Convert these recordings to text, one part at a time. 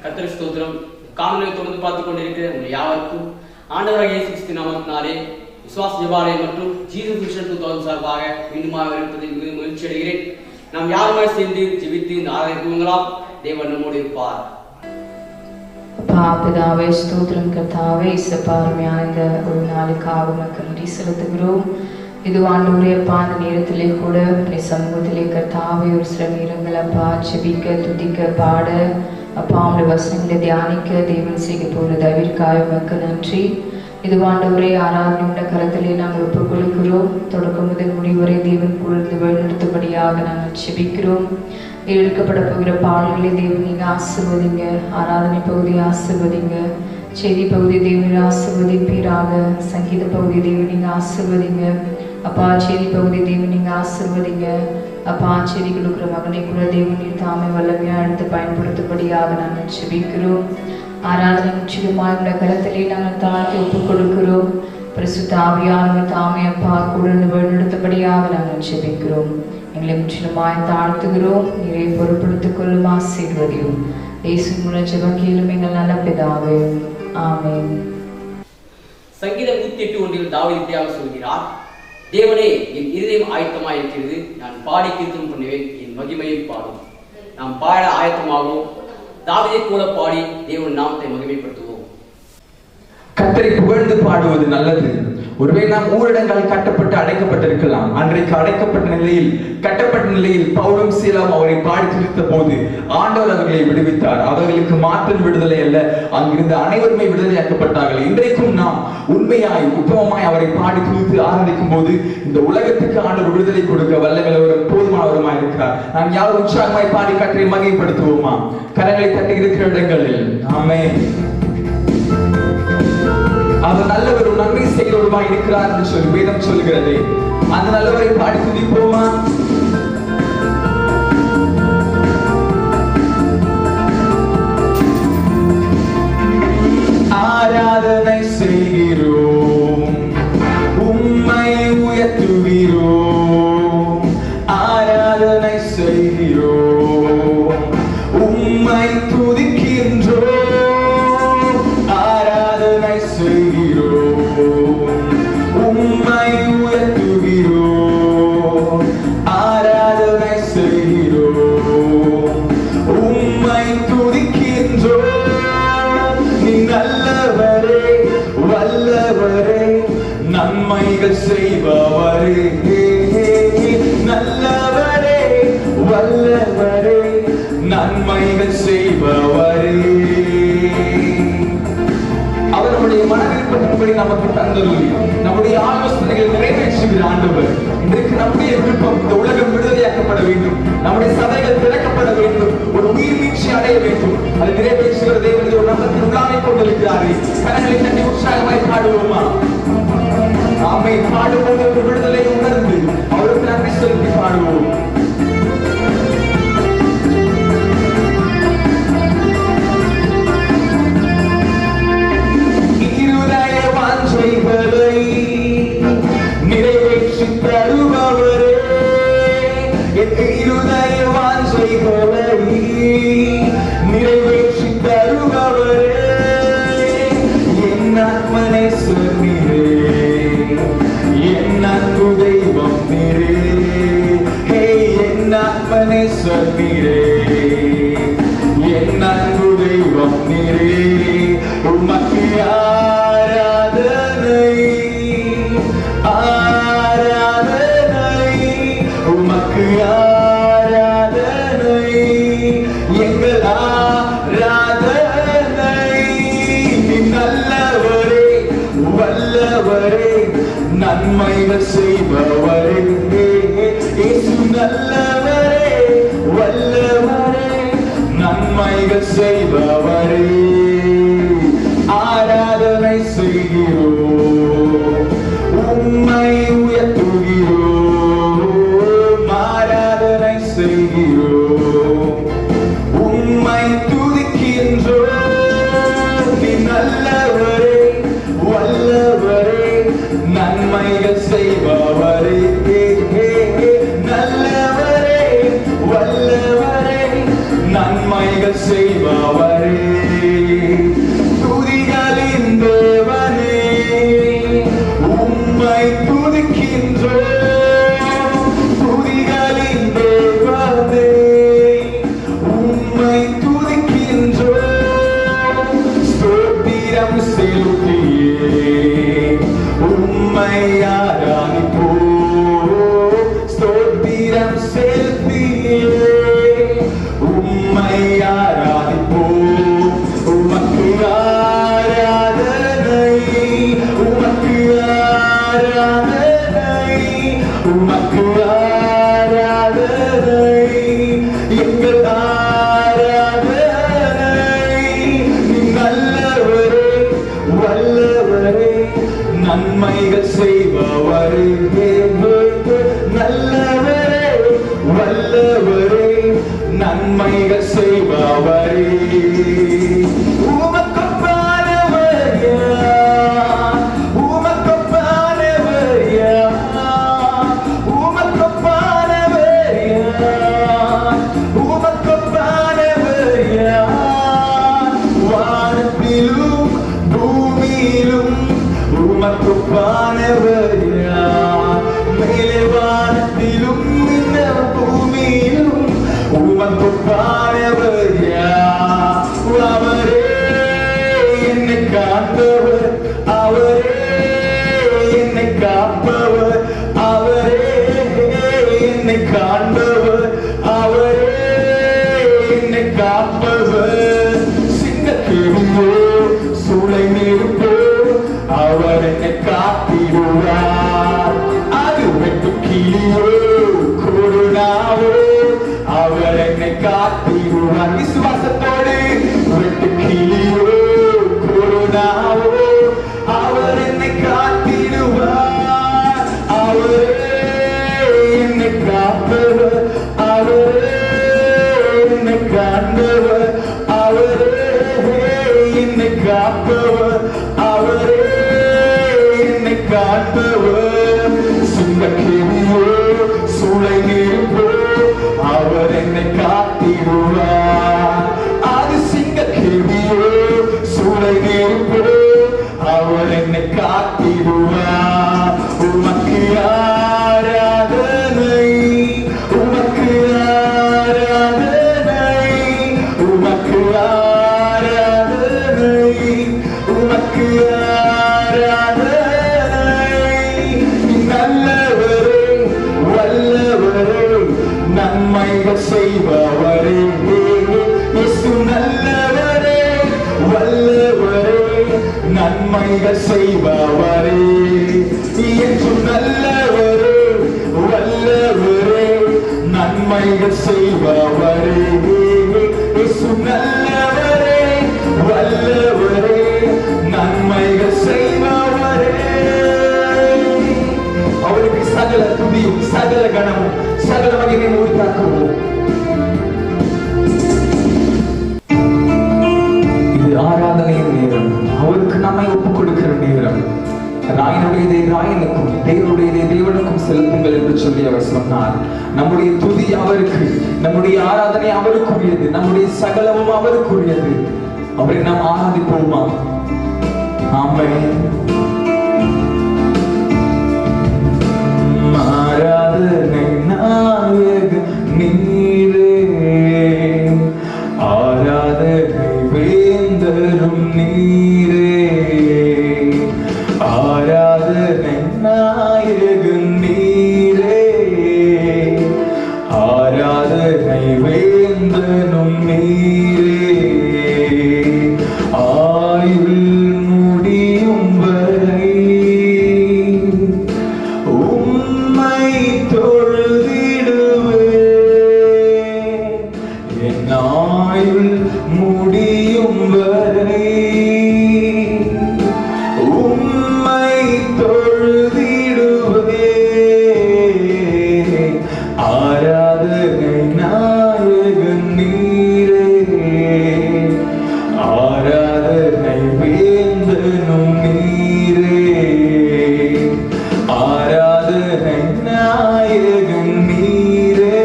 கர்த்தருக்கு ஸ்தோத்திரம். காணொலியை தொடர்ந்து பார்த்துக் கொண்டிருக்கிற உங்கள் யாவருக்கும் ஆண்டவராகிய இயேசு கிறிஸ்துவின் நாமத்தினாலே விசுவாச ஜெபாலயம் மற்றும் ஜீசஸ் மிஷன் 2000 சார்பாக மீண்டுமாக இருப்பதில் மிக மகிழ்ச்சி அடைகிறேன். நாம் யாருமாய் சேர்ந்து ஜெபித்து இந்த ஆராதனை துவங்கலாம். தேவன் நம்மோடு இருப்பார். பிதாவே ஸ்தோத்திரம் கர்த்தாவே, இசப்பா அருமையான இந்த ஒரு நாளுக்காக உமக்கு நன்றி செலுத்துகிறோம். இது ஆண்டவரே அப்பா, அந்த நேரத்திலே கூட சமூகத்திலே கர்த்தாவே ஒரு சில நேரங்கள் அப்பா ஜெபிக்க துதிக்க பாட அப்பா அவனுடைய வசனங்களை தியானிக்க தேவன் செய்ய போகிற தவிர்க்காக உமக்கு நன்றி. இது ஆண்டவரே ஆராதனையுடைய கரத்திலே நாங்கள் ஒப்புக் கொடுக்கிறோம். தொடக்கம் முதல் முடிவரை தேவன் கூர்ந்து வழிநடத்தும்படியாக நாங்கள் ஜெபிக்கிறோம். எடுக்கப்பட போகிற பாடல்களை தேவன் நீங்க ஆசீர்வதிங்க. ஆராதனை பகுதியை ஆசீர்வதிங்க. செய்தி பகுதி தேவன் ஆசீர்வதிப்பீராக. சங்கீத பகுதி தேவன் நீங்க ஆசீர்வதிங்க. அப்பா செய்தி பகுதி தேவன் நீங்க ஆசீர்வதிங்க. அப்பா செய்தி கொடுக்குற மகனை கூட தேவன் நீர் தாமே வல்லமையா எடுத்து பயன்படுத்தும்படியாக நாங்கள் ஜெபிக்கிறோம். ஆராதனை முற்றிலுமாய் உடைய கரத்திலே நாங்கள் தாழ்த்தி ஒப்புக் கொடுக்கிறோம். பரிசுத்த ஆவியானவர் தாமே அப்பா கூட வழிநடத்தபடியாக நாங்கள் ஜெபிக்கிறோம். எங்களை முற்றிலுமாய் தாழ்த்துகிறோம். நீரை பொறுப்படுத்திக் கொள்ளும், ஆசீர்வதியும். இயேசு மூலம் ஜெபம் கேளும் எங்கள் நல்ல பிதாவே, ஆமென். சங்கீதம் 108:1 தாவீது இப்படியாக சொல்கிறார், தேவனே என் இருதயம் ஆயத்தமாய் இருக்கிறது, நான் பாடி கீர்த்தனம் பண்ணுவேன், என் மகிமையை பாடும். நாம் பாட ஆயத்தமாகவும் தாவீதை போல பாடி தேவன் நாமத்தை மகிமைப்படுத்துவோம். கர்த்தரை புகழ்ந்து பாடுவது நல்லது. ஒருவேளை நாம் ஊரடங்கால் கட்டப்பட்டு அடைக்கப்பட்டிருக்கலாம். அன்றைக்கு அடைக்கப்பட்ட நிலையில் கட்டப்பட்ட நிலையில் பவுலும் சீலாவும் அவரை பாடி துதித்த போது ஆண்டவர் அவர்களை விடுவித்தார். அவர்களுக்கு மாத்திரம் விடுதலை அல்ல, அங்கிருந்து அனைவருமே விடுதலையாக்கப்பட்டார்கள். இன்றைக்கும் நாம் உண்மையாய் உத்தமமாய் அவரை பாடி துதித்து ஆராதிக்கும் போது இந்த உலகத்துக்கு ஆண்டவர் விடுதலை கொடுக்க வல்லமையுள்ளவரும் போதுமானவருமாய் இருக்கிறார். நாம் யாரும் உற்சாகமாய் பாடி கர்த்தரை மகிமைப்படுத்துவோமா? கரங்களை தட்டி இருக்கிற இடங்களில் ஆமென். அவர் நல்லவரும் நன்மை செய்கிறவருமாய் இருக்கிறார் என்று சொல்லி வேதம் சொல்கிறது. அந்த நல்லவரை பாடி துதிப்போமா? ஆராதனை செய்கிறோம், உம்மை உயர்த்துகிறோம். ஆராதனை செய்கிறோம், உம்மை துதிக்கின்றோம். ஆராதனை செய்கிறோம், உம்மை உயர்த்துகிறோம். ஆராதனை செய்கிறோம், உம்மை துதிக்கின்றோம். நீ நல்லவரே, வல்லவரே, நன்மைகள் செய்பவரே. நல்லவரே, வல்லவரே, நன்மைகள் செய்பவரே. அவர் நம்முடைய மனவிருப்பத்தின்படி நமக்கு தந்தருளி நம்முடைய ஆலோசனைகள் நிறைவேற்றுகிற ஆண்டவர். இன்றைக்கு நம்முடைய விருப்பம் இந்த உலகம் விடுதலையாக்கப்பட வேண்டும், நம்முடைய சபைகள் திறக்கப்பட வேண்டும், ஒரு உயிர் மீட்சி அடைய வேண்டும். அதை நிறைவேற்றுகிற தேவன் ஒரு நம்பத்தில் உள்ளாமை கொண்டிருக்கிறாரே. கரங்களை தட்டி உற்சாகமாய் பாடுவோமா? ஆமென். பாடும்போது ஒரு விடுதலை உணர்ந்து அவருக்கு நன்றி செலுத்தி பாடுவோம். நிறைவேற்றி தருபவரே, என் இருதய வாஞ்சைகளை நிறைவேற்றி தருபவரே. என் ஆத்மனை சொன்னீரே, என் அன்பு தெய்வம் நீரே. என் ஆத்மனை சொன்னீரே, என் அன்பு தெய்வம் நீரே. உமக்கு ஆராதனை, ஆராதனை, உமக்கு ஆராதனை, எங்கள் ஆராதனை. நீ நல்லவரே, வல்லவரே, நன்மைகள் செய்பவரே. இயேசு நல்லவரே, வல்லவரே, நன்மைகள் செய்பவரே. ஆராதனை செய்கிறோம், உம்மை உயர்த்துகிறோம். ஆராதனை செய்கிறோம், உம்மை துதிக்கின்றோம். நீ நல்லவரே, வல்லவரே, நன்மைகள் செய்பவரே. நல்லவரே, வல்லவரே, நன்மைகள் செய்பவரே. துதிக்கின்றோம் துதிகளின் தேவனே உம்மை துதிக்கின்றோம் ஸ்தோத்திரம் செலுத்தியே உம்மை ஆராதிப்போம் ஸ்தோத்திரம் செலுத்தியே உம்மை ஆராதிப்போம் உமக்கு ஆராதனை உமக்கு ஆராதனை உமக்கு ஆராதனை எங்கள் ஆராதனை நல்லவரே வல்லவரே நன்மைகள் செய்பவரே நல்லவரே வல்லவரே நன்மைகள் செய்பவரே உமக்கொப்பானவர் யார் உமக்கொப்பானவர் யார் உமக்கொப்பானவர் யார் உமக்கொப்பானவர் யார் வானத்திலும் பூமியிலும் உமக்கொப்பானவர் யார் மேலே வானத்திலும் இந்த பூமியிலும் உமக்கொப்பானவர் யார் அவரே என்னை காப்பவர் அவரே என்னை காப்பவர் அவரே என்னை காண்பவர் அவரே என்னை காப்பவர் சிங்கத்திருந்தோ சூளை நெருப்போ அவர் என்னை காத்திடுவார் அது வெட்டு கிளியோ கொரோனாவோ அவர் என்னை காத்திடுவார் விசுவாசத்தோடு வெட்டு கிளியோ கொரோனாவோ அவர் என்னை காத்திடுவார் அவரே என்னை காப்பவர் அவரே என்னை காண்பவர் அவரே என்னை காப்பவர் அவரே என்னை காப்பவர் சிங்கக்கிளியோ சூளை நெருப்போ அவர் என்னை காத்திடுவார் அது சிங்கக்கிளியோ சூளை நெருப்போ அவர் என்னை காத்திடுவார் உமக்கு ஆராதனை உமக்கு ஆராதனை உமக்கு ஆராதனை உமக்கு நல்லவரே வல்லவரே நன்மைகள் செய்பவரே இயேசு நல்லவரே வல்லவரே நன்மைகள் செய்பவரே இயேசு நல்லவரே வல்லவரே நன்மைகள் செய்பவரே இயேசு நல்லவரே வல்லவரே நன்மைகள் செய்பவரே அவருக்கு சகல துதியும் சகல கணமும் சகல மகிமையும் உரித்தாக்குவோம். இது ஆராதனையின் நேரம் அவருக்கு நம்மை ஒப்புக் கொடுக்கிற நேரம் ராயனுடையதை ராயனுக்கும் தேவனுடையதை தேவனுக்கும் செலுத்துங்கள் என்று சொல்லி அவர் சொன்னார். நம்முடைய துதி அவருக்கு நம்முடைய ஆராதனை அவருக்குரியது நம்முடைய சகலமும் அவருக்குரியது அவரை நாம் ஆராதிப்போமா? ஆமென். ஆராதனை நாயக நீரே ஆராதனை வேந்தரும் நீரே ஆராதனை நாயக நீரே ஆராதனை வேந்தனும் நீரே ஆயுள் முடியும் வரை உம்மை தொழுதிடுவேன் என் ஆயுள் முடியும் வரை உம்மை தொழுதிடுவேன் ஆராதனை நாயகன் நீரே ஆராதனை வேந்தனும் நீரே ஆராதனை நாயகன் நீரே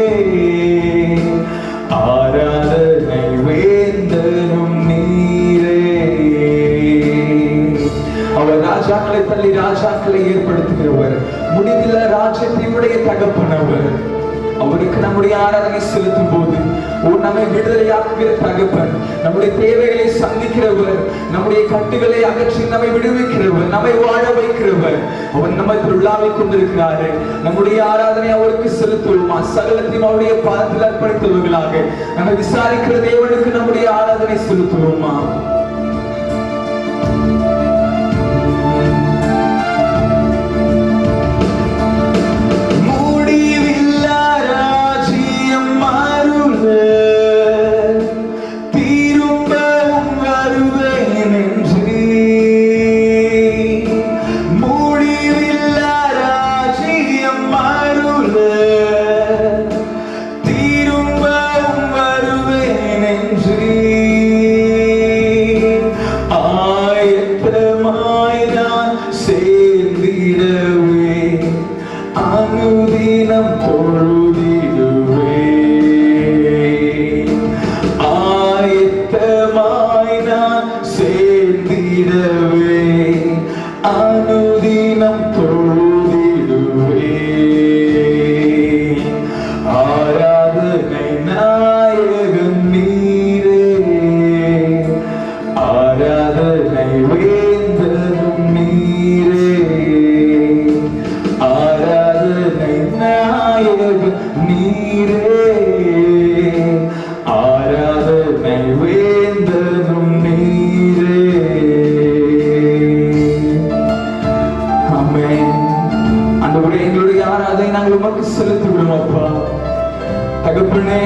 ஆராதனை வேந்தனும் நீரே. அவர் ராஜாக்களை தள்ளி ராஜாக்களை ஏற்படுத்துகிறவர் முடிவில்லா ராஜ்யத்தை உடைய தகப்பனவர். அவருக்கு நம்முடைய ஆராதனை செலுத்தும் போது நம்மை விடுதலையாக்குகிற தகப்பன், நம்முடைய தேவைகளை சந்திக்கிறவர், நம்முடைய கட்டுகளை அகற்றி நம்மை விடுவிக்கிறவர், நம்மை வாழ வைக்கிறவர். அவர் நம்மை உள்ளாவிக் கொண்டிருக்கிறாரு. நம்முடைய ஆராதனை அவருக்கு செலுத்துவோமா? சகலத்தையும் அவருடைய பாதத்தில் அர்ப்பணித்தவர்களாக நம்மை விசாரிக்கிற தேவனுக்கு நம்முடைய ஆராதனை செலுத்துவோமா? தகப்பனே,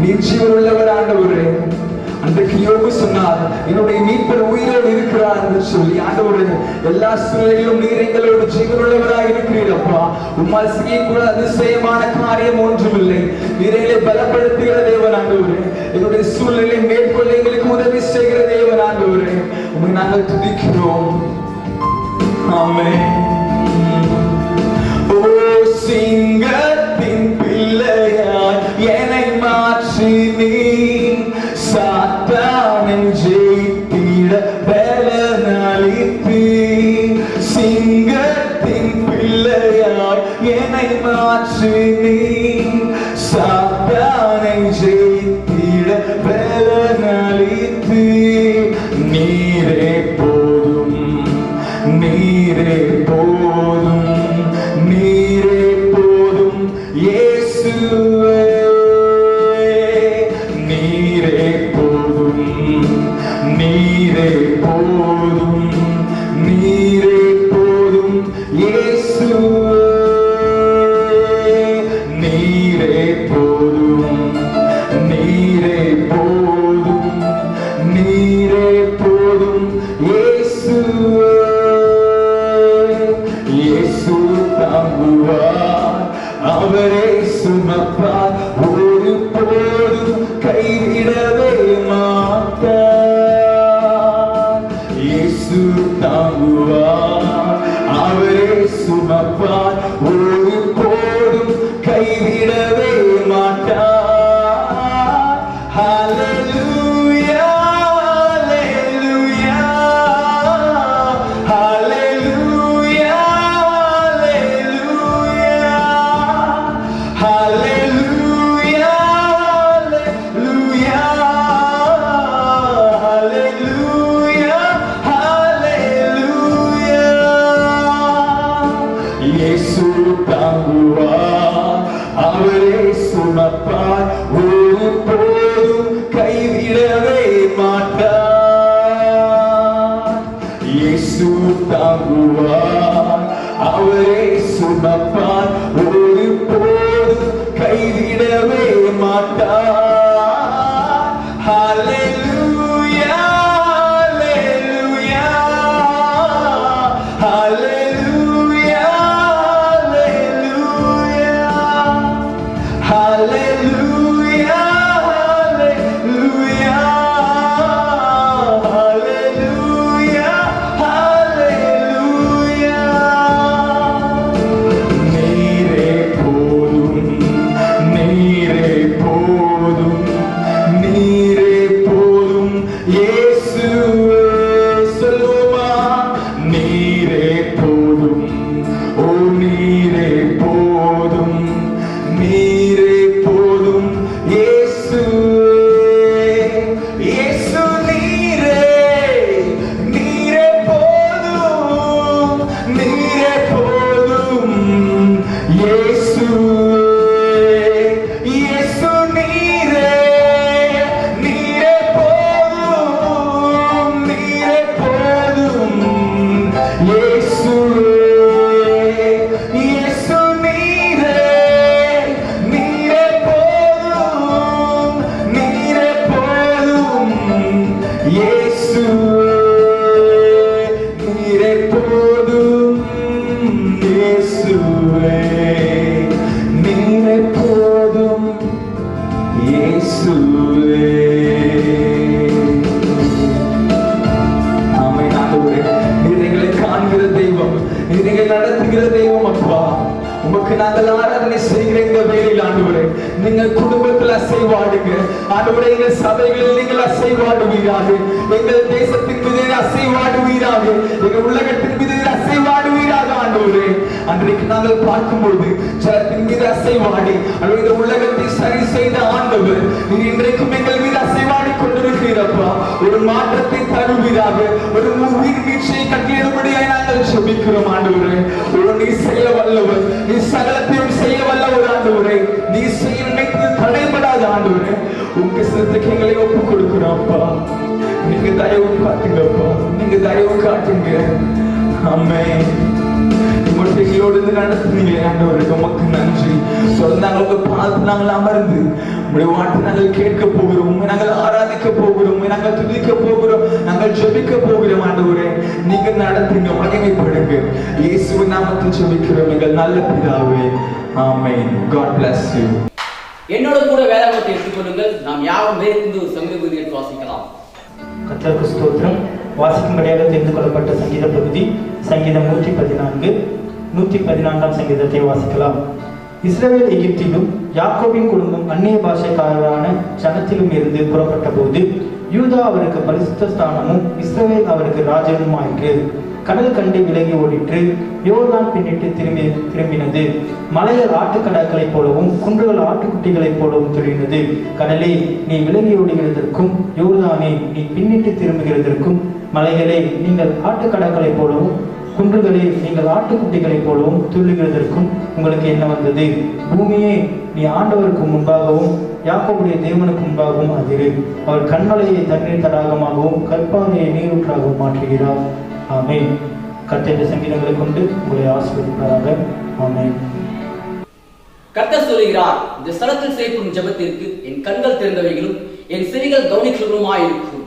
நீர் ஜீவனுள்ளவர் ஆண்டவரே. அன்றைக்கு யோபு சொன்னார், என்னுடைய மீட்பர் உயிரோடு இருக்கிறார் என்று சொல்லி. ஆண்டவரே, எல்லா சூழ்நிலையிலும் நீர் எங்களோடு ஜீவனுள்ளவராக இருக்கிறீரப்பா. உம்மால் செய்யக்கூட அதிசயமான காரியம் ஒன்றுமில்லை. நீர் எங்களை பலப்படுத்துகிற தேவன் ஆண்டவரே. என்னுடைய சூழ்நிலை மேற்கொள்ள எங்களுக்கு உதவி செய்கிற தேவன் ஆண்டவரே. உம்மை நாங்கள் துதிக்கிறோம். ஆமென். ஓ சிங்கத்தின் பிள்ளையாய் என்னை மாற்றி நீ சாத்தானை ஜெயித்திட பலனளித்து. சிங்கத்தின் பிள்ளையாய் என்னை மாற்றி நீ சாத்தானை ஜெயித்திட பலனளித்து. நீரே போதும், நீரே போதும், நீரே போதும் இயேசுவே. நீரே போதும், நீரே போதும், நீரே போதும் இயேசுவே. நீரே போதும், நீரே போதும், நீரே போதும் இயேசுவே. இயேசு தாங்குவார், அவரே சுமப்பார், ஒரு போதும் கைவிடவே மாட்டார். இயேசு தாங்குவார், அவரே சுமப்பார், ஒரு போதும் கைவிடவே மாட்டார். ஹல்லேலூயா, ஹல்லேலூயா, ஹல்லேலூயா, ஹல்லேலூயா, ஹல்லேலூயா, ஹல்லேலூயா. இயேசு தாங்குவார், அவரே சுமப்பார், ஒரு போதும் கைவிடவே மாட்டார். இயேசு தாங்குவார், அவரே சுமப்பார், ஒரு போதும் கைவிடவே மாட்டார். ஹல்லேலூயா, ஹல்லேலூயா, ஹல்லேலூயா, ஹல்லேலூயா, ஹல்லேலூயா, ஹல்லேலூயா, ஹல்லேலூயா. நீரே போதும், நீரே போதும், இயேசுவே இயேசு நீரே நீரே போதும் நீரே போதும் இயேசுவே நீரே போதும் இயேசுவே நீரே போதும் இயேசுவே. ஆமென் ஆண்டவரே, நீர் எங்களை காண்கிற தெய்வம், நீர் எங்களை நடத்துகிற தெய்வம் அப்பா. உமக்கு நாங்கள் ஆராதனை செய்கிற இந்த வேளையில் ஆண்டவரே, நீங்கள் குடும்பத்தில் அசைவாடுங்க ஆண்டவரே, எங்கள் சபைகளில் நீங்கள் அசைவாடுவீராக, எங்கள் தேசத்தின் மீது அசைவாடுவீராக, எங்கள் உலகத்தின் மீது அசைவாடுவீராக ஆண்டவரே. அன்றைக்கு நாங்கள் பார்க்கும்போது ஜலத்தின் மீது அசைவாடி இந்த உலகத்தை சரி செய்த ஆண்டவர் நீர் இன்றைக்கும் எங்கள் மீது அசைவாடி கொண்டிருக்கிறப்பா. ஒரு மாற்றத்தை தருவீராக, ஒரு உயிர் வீழ்ச்சியை கட்டியபடியாய் நாங்கள் ஜெபிக்கிறோம் ஆண்டவரே. நீ செய்ய வல்லவர், நீ சகலத்தையும் செய்ய வல்லவர் ஆண்டவரே. நீ செய்ய நினைத்தது தடைபடாத ஆண்டவரே. உங்க சித்தத்துக்கு எங்களை ஒப்பு கொடுக்கிறோம்ப்பா. நீங்க தயவு காட்டுங்கப்பா, நீங்க தயவு காட்டுங்க. ஆமென். எங்களோடு நடத்துனீங்க ஆண்டவருக்கு உமக்கு நன்றி. சொன்னாங்க உங்க பாதத்தில் நாங்கள் அமர்ந்து உங்களுடைய வார்த்தை நாங்கள் கேட்க போகிறோம், நாங்கள் ஆராதிக்க போகிறோம், நாங்கள் துதிக்க போகிறோம், நாங்கள் ஜெபிக்க போகிறோம் ஆண்டவரே. நீங்க நடத்துங்க, மகிமைப்படுங்க. இயேசுவின் நாமத்தில் ஜெபிக்கிறோம் எங்கள் நல்ல பிதாவே. ஆமென். God bless you. என்னோட கூட வேதாகமத்தை எடுத்துக்கொள்ளுங்கள். நாம் யாரும் வேறு சங்கீத பகுதியை வாசிக்கலாம். கர்த்தருக்கு ஸ்தோத்திரம். வாசிக்கும்படியாக தெரிந்து கொள்ளப்பட்ட சங்கீத பகுதி சங்கீதம் 114. 114ஆம் சங்கீதத்தை வாசிக்கலாம். இஸ்ரவேல் எகிப்திலும் யாக்கோபின் குடும்பம் அந்நிய பாஷைக்காரரான ஜனத்திலும் இருந்து புறப்பட்ட போது யூதா அவருக்கு பரிசுத்த ஸ்தானமும் இஸ்ரவேல் அவருக்கு ராஜ்யமும் ஆயிற்று. கடல் கண்டு விலகி ஓடிற்று. யோர்தான் பின்னிட்டு திரும்பினது. மலைகள் ஆட்டுக்கடாக்களைப் போலவும் குன்றுகள் ஆட்டுக்குட்டிகளைப் போலவும் துள்ளினது. கடலே நீ விலகி ஓடுகிறதற்கும் யோர்தானே நீ பின்னிட்டு திரும்புகிறதற்கும் மலைகளே நீங்கள் ஆட்டுக்கடாக்களைப் போலவும் குன்றுகளே நீங்கள் ஆட்டுக்குட்டிகளைப் போலவும் துள்ளுகிறதற்கும் உங்களுக்கு என்ன வந்தது? பூமியே நீ ஆண்டவருக்கு முன்பாகவும் யாக்கோபுடைய தேவனுக்கு முன்பாகவும் அதிரு. அவர் கண்மலையை தண்ணீர் தடாகமாகவும் கற்பாறையை நீரூற்றாகவும் மாற்றுகிறார். ஆமென். கர்த்தருடைய சங்கீதங்களை கொண்டு உங்களை ஆசீர்வதிப்பாராக. ஆமென். கர்த்தர் சொல்கிறார், இந்த ஸ்தலத்தில் செய்யப்படும் ஜெபத்திற்கு என் கண்கள் திறந்தவைகளும் என் செவிகள் கவனிக்கிறவருமாயிருக்கும்.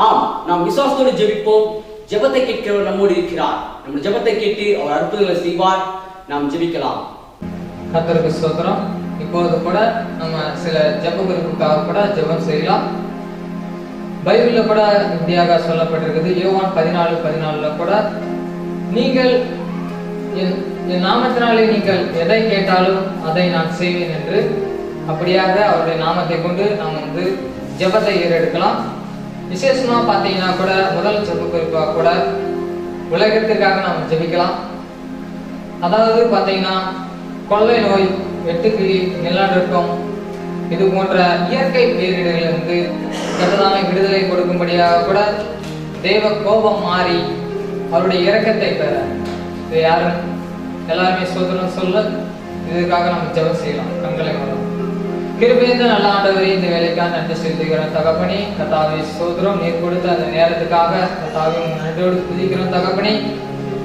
ஆம், நாம் விசுவாசத்தோடு ஜெபிப்போம். ஜெபத்தை கேட்கிறவர் நம்மோடு இருக்கிறார். நம்ம ஜெபத்தை கேட்டு அவர் அற்புதங்களை செய்வார். நாம் ஜெபிக்கலாம். கர்த்தருக்கு ஸ்தோத்திரம். இப்போது கூட நம்ம சில ஜெப குறிப்புக்காக கூட ஜெபம் செய்யலாம். பைபிள்ல கூட இப்படியாக சொல்லப்பட்டிருக்குது. யோவான் 14:14 கூட நீங்கள் என் நாமத்தினாலே நீங்கள் எதை கேட்டாலும் அதை நான் செய்வேன் என்று, அப்படியாக அவருடைய நாமத்தை கொண்டு நாம் ஜெபத்தை ஏறெடுக்கலாம். விசேஷமா பார்த்தீங்கன்னா கூட முதல் ஜெப குறிப்பாக கூட உலகத்திற்காக நாம் ஜெபிக்கலாம். அதாவது பார்த்தீங்கன்னா கொள்ளை நோய், வெட்டுக்கிளி, நிலநடுக்கம், இது போன்ற இயற்கை பேரிடரிலிருந்து கர்த்தராமே விடுதலை கொடுக்கும்படியாக கூட தேவ கோபம் மாறி அவருடைய இரக்கத்தை பெற இது யாரும் எல்லாருமே சோதனம் சொல்ல இதுக்காக நம்ம ஜெபம் செய்யலாம். கண்களை மூலம் கிருபைந்த நல்ல ஆண்டவரே, இந்த வேலைக்காக நன்றி செலுத்துகிறோம் தகப்பனே. கர்த்தாவே சோதரம் நீர் கொடுத்த அந்த நேரத்துக்காக கர்த்தாவே நன்றியோடு துதிக்கிறோம் தகப்பனே.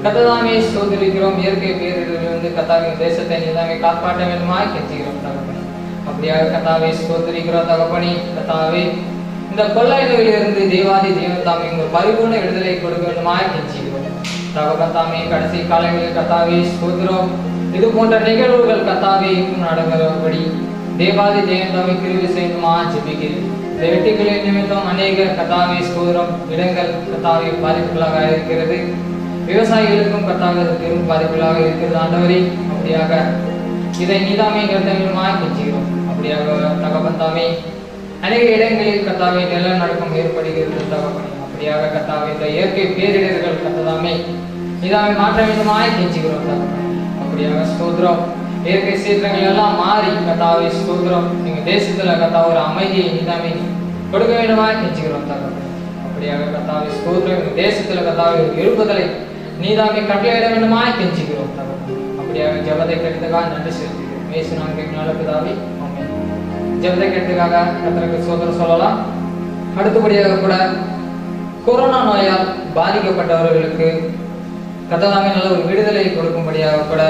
கர்த்தாவே சோதரிக்கிறோம். இயற்கை பேரிடரிலிருந்து கர்த்தாவே தேசத்தை நீதாமே காப்பாற்ற வேண்டுமாய் கெஞ்சுகிறோம் தகப்பனே. அப்படியாக கர்த்தாவே சோதரிக்கிறோம் தகப்பனே. கர்த்தாவே இந்த கொள்ளை நோயிலிருந்து தேவாதி தேவன் தாமே ஒரு பரிபூர்ண விடுதலை கொடுக்க வேண்டுமாய் கெஞ்சுகிறோம் தகப்பனே. கடைசி காலங்களில் கர்த்தாவே சோதரம் இது போன்ற நிகழ்வுகள் கர்த்தாவே நடக்கிறபடி தேவாதி தேவன் தாமே கிருபை செய்யுமா ஜெபிக்கிறேன். இந்த வெட்டுக்களின் நிமித்தம் அநேக கர்த்தாவே சோதரம் இடங்கள் கர்த்தாவே பாதிப்புகளாக இருக்கிறது. விவசாயிகளுக்கும் கர்த்தாவே பெரும் பாதிப்புகளாக இருக்கிறது ஆண்டவரே. அப்படியாக இதை நீதாமே கர்த்தவிலுமாய் கெஞ்சுகிறோம். அப்படியாக தகப்பந்தாமே அநேக இடங்களில் கர்த்தாவே நிலநடுக்கம் ஏற்படுகிறது தகப்பனே. அப்படியாக கர்த்தாவே இந்த இயற்கை பேரிடர்கள் கர்த்தாவே நீதாமே மாற்ற வேண்டுமாய் கெஞ்சுகிறோம் தகப்பனே. அப்படியாக ஸ்தோத்திரம். இயற்கை சீற்றங்கள் எல்லாம் மாறி கர்த்தாவே ஸ்தோத்திரம் எங்க தேசத்துல கர்த்தா ஒரு அமைதியை நீதாமே கொடுக்க வேண்டுமாய் கெஞ்சுகிறோம் தகப்பனே. அப்படியாக கர்த்தாவே ஸ்தோத்திரம் எங்க தேசத்துல கர்த்தாவே ஒரு எழுப்புதலை நீதாமே கட்டளையிட வேண்டுமாய் கெஞ்சுகிறோம் தகப்பனே. அப்படியாக ஜெபத்தை கேட்டதுக்காக நன்றி செலுத்துகிறோம். இயேசு நாமத்தில் நல்ல பிதாவே, ஆமென். ஜெபத்தை கேட்டதுக்காக கர்த்தருக்கு ஸ்தோத்திரம் சொல்லலாம். அடுத்தபடியாக கூட கொரோனா நோயால் பாதிக்கப்பட்டவர்களுக்கு கர்த்தாவே நல்ல ஒரு விடுதலை கொடுக்கும்படியாக கூட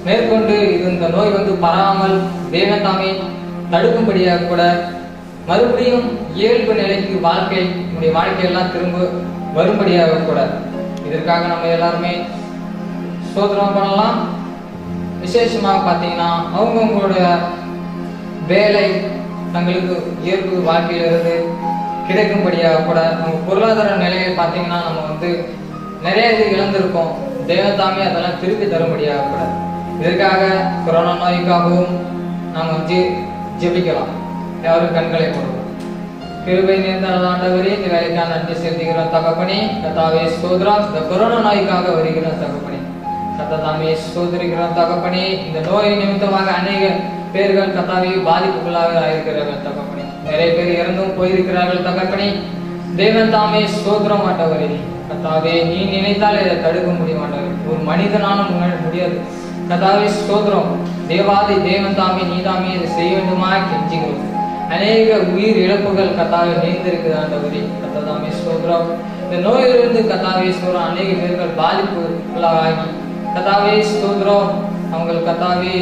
மேற்கொண்டு இந்த நோய் பரவாமல் தேவன் தாமே தடுக்கும்படியாக கூட மறுபடியும் இயல்பு நிலைக்கு நம்முடைய வாழ்க்கையெல்லாம் திரும்ப வரும்படியாக கூட இதற்காக நம்ம எல்லாருமே ஸ்தோத்திரம் பண்ணலாம். விசேஷமாக பார்த்தீங்கன்னா அவங்கவுங்களோட வேலை தங்களுக்கு இயல்பு வாழ்க்கையிலிருந்து கிடைக்கும்படியாக கூட நம்ம பொருளாதார நிலையை பார்த்தீங்கன்னா நம்ம நிறைய இது இழந்திருக்கோம். தேவதாமே அதெல்லாம் திருப்பி தரும்படியாக கூட இதற்காக கொரோனா நோய்க்காகவும் நாம் ஜெபிக்கலாம். யாரும் கண்களை கொடுக்கும். கிருபை நிறைந்த ஆண்டவரே, இந்த வேலைக்கான நன்றி செலுத்துகிறோம் தகப்பனே. கர்த்தாவே ஸ்தோத்திரம். இந்த கொரோனா நோய்க்காக வருகிறோம் தகப்பனே. கர்த்தாவே ஸ்தோத்திரிக்கிறோம் தகப்பனே. இந்த நோய் நிமித்தமாக அநேக பேர்கள் கர்த்தாவே பாதிப்புகளாக இருக்கிறார்கள் தகப்பனே. நிறைய பேர் இறந்தும் போயிருக்கிறார்கள் தகப்பனே. தேவன் தாமே ஸ்தோத்திரம் ஆண்டவரே. கர்த்தாவே நீ நினைத்தால் இதை தடுக்க முடிய மாட்டாரு. ஒரு மனிதனாலும் முடியாது. கர்த்தாவே ஸ்தோத்திரம். தேவாதி தேவன் தாமே நீதாமே இதை செய்ய வேண்டுமா கெஞ்சுகிறோம். அநேக உயிர் இழப்புகள் கர்த்தாவே நேர்ந்திருக்குது ஆண்டவரே. கர்த்தாவே ஸ்தோத்திரம். இந்த நோயிலிருந்து கர்த்தாவே ஸ்தோத்திரம் அநேக பேர்கள் பாதிப்புகளாகி கர்த்தாவே ஸ்தோத்திரம் அவங்கள் கர்த்தாவே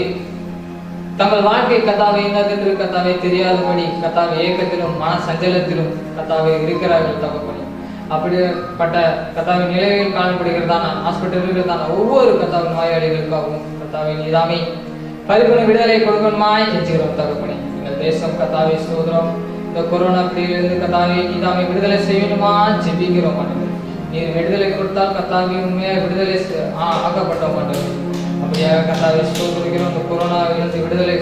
தங்கள் வாழ்க்கை கர்த்தாவே என்னதென்று கர்த்தாவே தெரியாதபடி கர்த்தாவே ஏக்கத்திலும் மன சஞ்சலத்திலும் கர்த்தாவே இருக்கிறார்கள் தகப்பனே. அப்படிப்பட்ட கர்த்தாவே நிலையில் காணப்படுகிறதான ஹாஸ்பிட்டல்களுக்கான ஒவ்வொரு கர்த்தாவே நோயாளிகளுக்காகவும் கர்த்தாவே நீதாமே பரிபூர்ண விடுதலை கொடுக்கணுமாய் கெஞ்சுகிறோம் தகப்பனே. எங்கள் தேசம் கர்த்தாவே ஸ்தோத்திரம் இந்த கொரோனா பிடியிலிருந்து கர்த்தாவே நீதாமே விடுதலை செய்யணுமா ஜெபிக்கிறோம் ஆண்டவரே. நீர் விடுதலை கொடுத்தால் கர்த்தாவே உண்மையாக விடுதலை ஆக்கப்பட்ட மாட்டோம். அப்படியாக கர்த்தாவே ஸ்தோத்திரிக்கிறோம். இந்த கொரோனாவிலிருந்து விடுதலை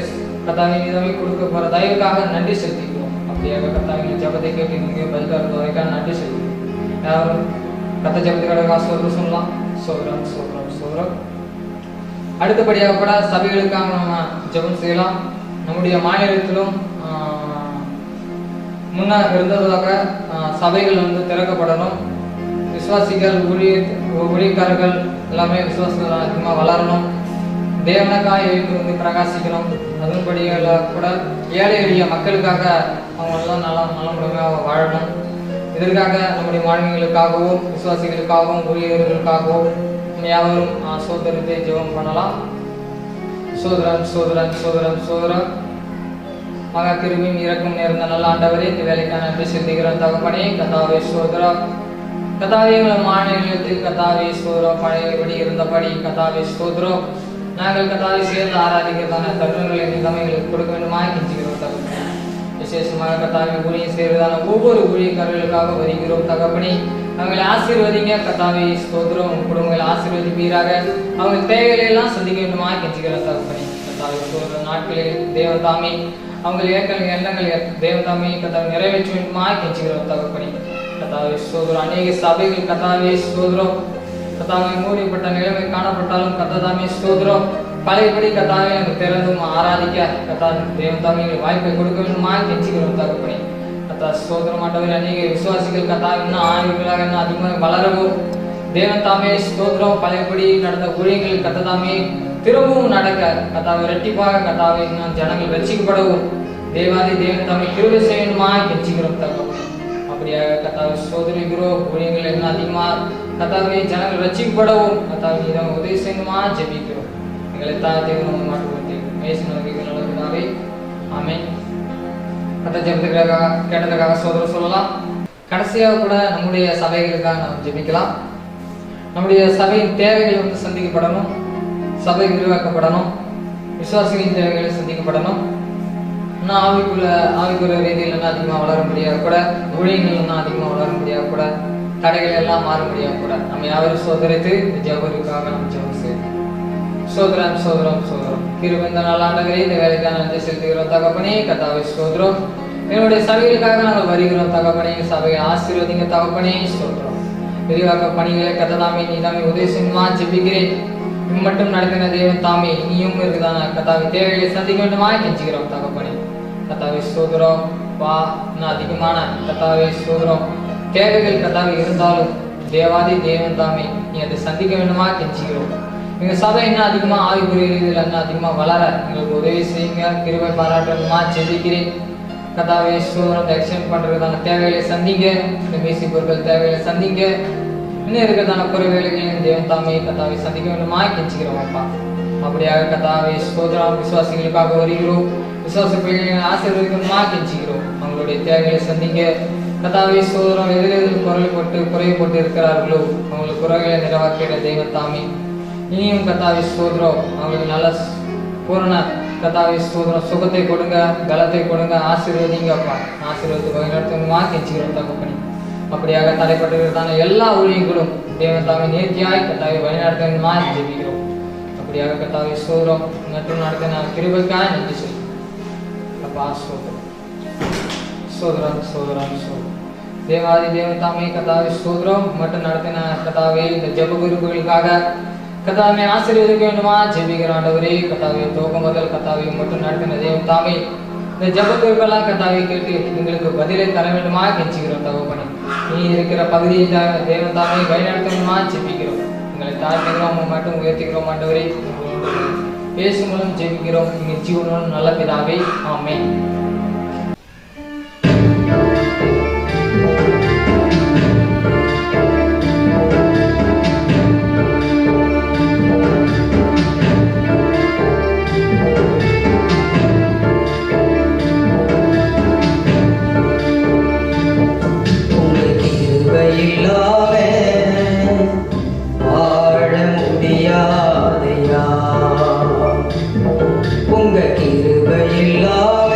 கர்த்தாவே நீதாமே கொடுக்க போற தயவுக்காக நன்றி செலுத்திக்கிறோம். அப்படியாக கர்த்தாவே ஜபத்தை கேட்டு நீங்க பதில் தருவதற்காக நன்றி செலுத்திக்கிறோம். யாரும் கத்த ஜபத்துக்காக சோதரம் சொல்லலாம். சோதரம் சோதரம் சோதரம். அடுத்தபடியாக கூட சபைகளுக்காக நம்ம ஜபம் செய்யலாம். நம்முடைய மாநிலத்திலும் முன்னர் இருந்ததாக சபைகள் திறக்கப்படணும். விசுவாசிகள் ஊழியக்காரர்கள் எல்லாமே விசுவாசங்கள் அதிகமாக வளரணும். தேவனுக்காக எழுந்து பிரகாசிக்கணும். அதன்படியாக கூட ஏழை எளிய மக்களுக்காக அவங்க எல்லாம் நல்ல வாழணும். இதற்காக நம்முடைய மாநிலங்களுக்காகவும் விசுவாசிகளுக்காகவும் ஊழியர்களுக்காகவும் யாவரும் சோதரத்தை ஜெபம் பண்ணலாம். சோதரன் சோதரன் சோதரன் சோதரன் மகா கிருபையும் இரக்கம் நேர்ந்த நல்ல ஆண்டவரே, இந்த வேலைக்கான நன்றி செலுத்துகிறோம் தகப்பனே. கர்த்தாவே ஸ்தோத்திரம். கர்த்தாவே எங்கள் மாநிலத்தில் கர்த்தாவே ஸ்தோத்திரம் பழையபடி இருந்தபடி கர்த்தாவே ஸ்தோத்திரம் நாங்கள் கர்த்தாவே சேர்ந்து ஆராதிக்கிறதான தருணங்களை நிலைமைகளுக்கு கொடுக்க வேண்டுமாய் கெஞ்சுகிறோம் தகப்பனே. விசேஷமாக கர்த்தாவே ஊழியம் செய்வதான ஒவ்வொரு ஊழியக்காரர்களுக்காக வருகிறோம் தகப்பனே. அவங்களை ஆசீர்வதிங்க கர்த்தாவே ஸ்தோத்திரம். குடும்பங்களை ஆசீர்வதிப்பீராக. அவங்க தேவைகளை எல்லாம் சந்திக்க வேண்டுமா கெஞ்சுகிறோம் தகப்பனே. கர்த்தாவே ஸ்தோத்திரம் நாட்களில் தேவதாமே அவங்க எண்ணங்கள் தேவதாமே கர்த்தாவை நிறைவேற்ற வேண்டுமா கெஞ்சுகிறோம் தகப்பனே. கர்த்தாவே ஸ்தோத்திரம். அநேக சபைகள் கர்த்தாவே ஸ்தோத்திரம் கர்த்தாவே மூடிப்பட்ட நிலைமை காணப்பட்டாலும் கர்த்தாவே ஸ்தோத்திரம் பழையபடி கர்த்தாவே நாங்கள் திறந்தும் ஆராதிக்க கர்த்தாவே தேவதாமே வாய்ப்பை கொடுக்க வேண்டுமா கெஞ்சுகிறோம் தகப்பனே. கர்த்தா ஸ்தோத்திரம் ஆண்டவரே. அநேக விசுவாசிகள் கர்த்தாவே இன்னும் ஆய்வுகளாக இன்னும் அதிகமாக வளரவும் தேவதாமே ஸ்தோத்திரம் பழையபடி நடந்த ஊழியர்கள் கர்த்தாவே திரும்பவும் நடக்க கர்த்தாவே இரட்டிப்பாக கர்த்தாவே இன்னும் ஜனங்கள் ரட்சிக்கப்படவும் தேவாதி தேவதாமே கிருபை செய்யணுமா கெஞ்சுகிறோம் தகப்பனே. அப்படியாக கர்த்தாவே ஸ்தோத்திரிக்கிறோம். ஊழியர்கள் இன்னும் அதிகமாக கர்த்தாவே ஜனங்கள் ரட்சிக்கப்படவும் கர்த்தாவே நீதான் உதவி செய்யணுமா ஜெபிக்கிறோம். எங்களை தேவன் மாற்றுவதற்கு மேசினவர்கள் நல்லதுனாவே ஆமென். கர்த்தா ஜெபத்துக்காக கேட்டதுக்காக சோதரம் சொல்லலாம். கடைசியாக கூட நம்முடைய சபைகளுக்காக நாம் ஜெபிக்கலாம். நம்முடைய சபையின் தேவைகள் சந்திக்கப்படணும். சபை விரிவாக்கப்படணும். விசுவாசிகளின் தேவைகள் சந்திக்கப்படணும். இன்னும் ஆவிக்குரிய ரீதியில் அதிகமாக வளர முடியாது கூட ஊழியர்கள் இன்னும் அதிகமாக வளர முடியாது கூட தடைகள் எல்லாம் மாற முடியாது கூட நம்ம யாரும் சோதரித்து ஜபருக்காக நம்ம ஜெபம் செய்யணும். சோதரம் சோதரம் சோதரம். கிருபை நாளாண்டவரே, இந்த வேலைக்கான நன்றி செலுத்துகிறோம் தகப்பனே. கர்த்தாவே ஸ்தோத்திரம். என்னுடைய சபைகளுக்காக நாங்கள் வருகிறோம் தகப்பனே. சபையை ஆசீர்வதிங்க தகப்பனே. ஸ்தோத்திரம். விரிவாக்க பணிகளை கர்த்தாவே நீதாமே உதவி செய்யுமா ஜெபிக்கிறேன். மட்டும் நடத்தின தேவன் தாமே இனியும் இருக்குதான கர்த்தாவே தேவைகளை சந்திக்க வேண்டுமா கெஞ்சுகிறோம் தகப்பனே. கர்த்தாவே ஸ்தோத்திரம். வா இன்னும் அதிகமான கர்த்தாவே ஸ்தோத்திரம் தேவைகள் கர்த்தாவே இருந்தாலும் தேவாதி தேவன் தாமே நீ அதை சந்திக்க வேண்டுமா கெஞ்சுகிறோம். எங்க சபை இன்னும் அதிகமா ஆய்வுக்குரிய ரீதியில் இன்னும் அதிகமா வளர எங்களுக்கு உதவி செய்யுங்க. கிருபை பாராட்டணுமா ஜெபிக்கிறேன். கர்த்தாவே ஸ்தோத்திரம் எக்ஸ்டெண்ட் பண்றதுக்கான தேவைகளை சந்திங்க. இந்த மேசி பொருட்கள் தேவைகளை சந்திங்க. இன்னும் இருக்கிறதான குறைவேலைகளையும் தேவன் தாமே கத்தாவை சந்திக்க வேண்டுமாய் கெஞ்சுகிறோம் அப்பா. அப்படியாக கத்தாவை ஸ்தோத்திரம். விசுவாசிகளுக்காக வருகிறோம். விசுவாச பிள்ளைகளை ஆசீர்வதிக்கணுமாய் கெஞ்சுகிறோம். அவங்களுடைய தேவைகளை சந்திங்க கத்தாவை ஸ்தோத்திரம். எதிரெதில் குறைப்பட்டு இருக்கிறார்களோ அவங்களுக்கு குறைகளை நிறைவேற்ற தெய்வம் தாமே இனியும் கத்தாவை ஸ்தோத்திரம். அவங்களுக்கு நல்ல பூரண கத்தாவை ஸ்தோத்திரம் சுகத்தை கொடுங்க, பலத்தை கொடுங்க, ஆசீர்வதிங்க அப்பா. ஆசீர்வதித்து வழிநடத்தணுமா கெஞ்சுகிறோம் தகப்பனே. அப்படியாக தடைப்பட்டிருக்கிறதான எல்லா ஊழியர்களும் தேவன் தாமே நேர்த்தியாய் கத்தாவை வழிநடத்தணுமா ஜெபிக்கிறோம். அப்படியாக கத்தாவை ஸ்தோத்திரம் மற்றும் நடத்தின கிருபைக்காய் நன்றி சொல்லி அப்பா. ஸ்தோத்திரம் ஸ்தோத்திரம் ஸ்தோத்திரம் ஸ்தோத்திரம். தேவாதி தேவன் தாமே கத்தாவை ஸ்தோத்திரம் மற்றும் நடத்தின கத்தாவை இந்த ஜெப குறிப்புகளுக்காக கத்தாவை ஆசீர்வதிக்க வேண்டுமா ஜெபிக்கிற ஆண்டவரே. கத்தாவை துவக்கம் முதல் கத்தாவை மட்டும் நடத்தின தேவன் தாமே இந்த ஜெப குறிப்பெல்லாம் கத்தாவை கேட்டு எங்களுக்கு பதிலை தர வேண்டுமா கெஞ்சுகிறோம் தகப்பனே. நீ இருக்கிற பகுதியை தேவன் தாமே வழிநடத்தணுமா ஜெபிக்கிறோம். உங்களை தாழ்த்துகிறோம் மட்டும் உயர்த்துகிறோம் ஆண்டவரே. பேசும் மூலம் ஜெபிக்கிறோம் ஜீவனும் நல்ல பிதாவே. ஆமென். உங்க கிருபை இல்லாம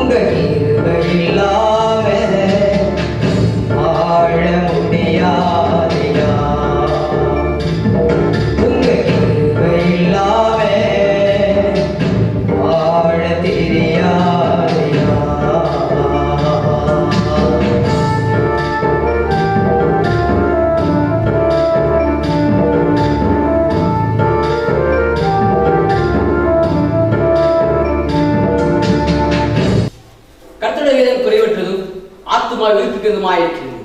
உங்க கிருபை இல்லாம வாழ முடியாதையா, உங்க கிருபை இல்லாம வாழ தெரியாதையா. கர்த்தருடைய வேதம் குறைவற்றதும் ஆத்துமா விருப்புகிறதுமாயிருக்கிறது.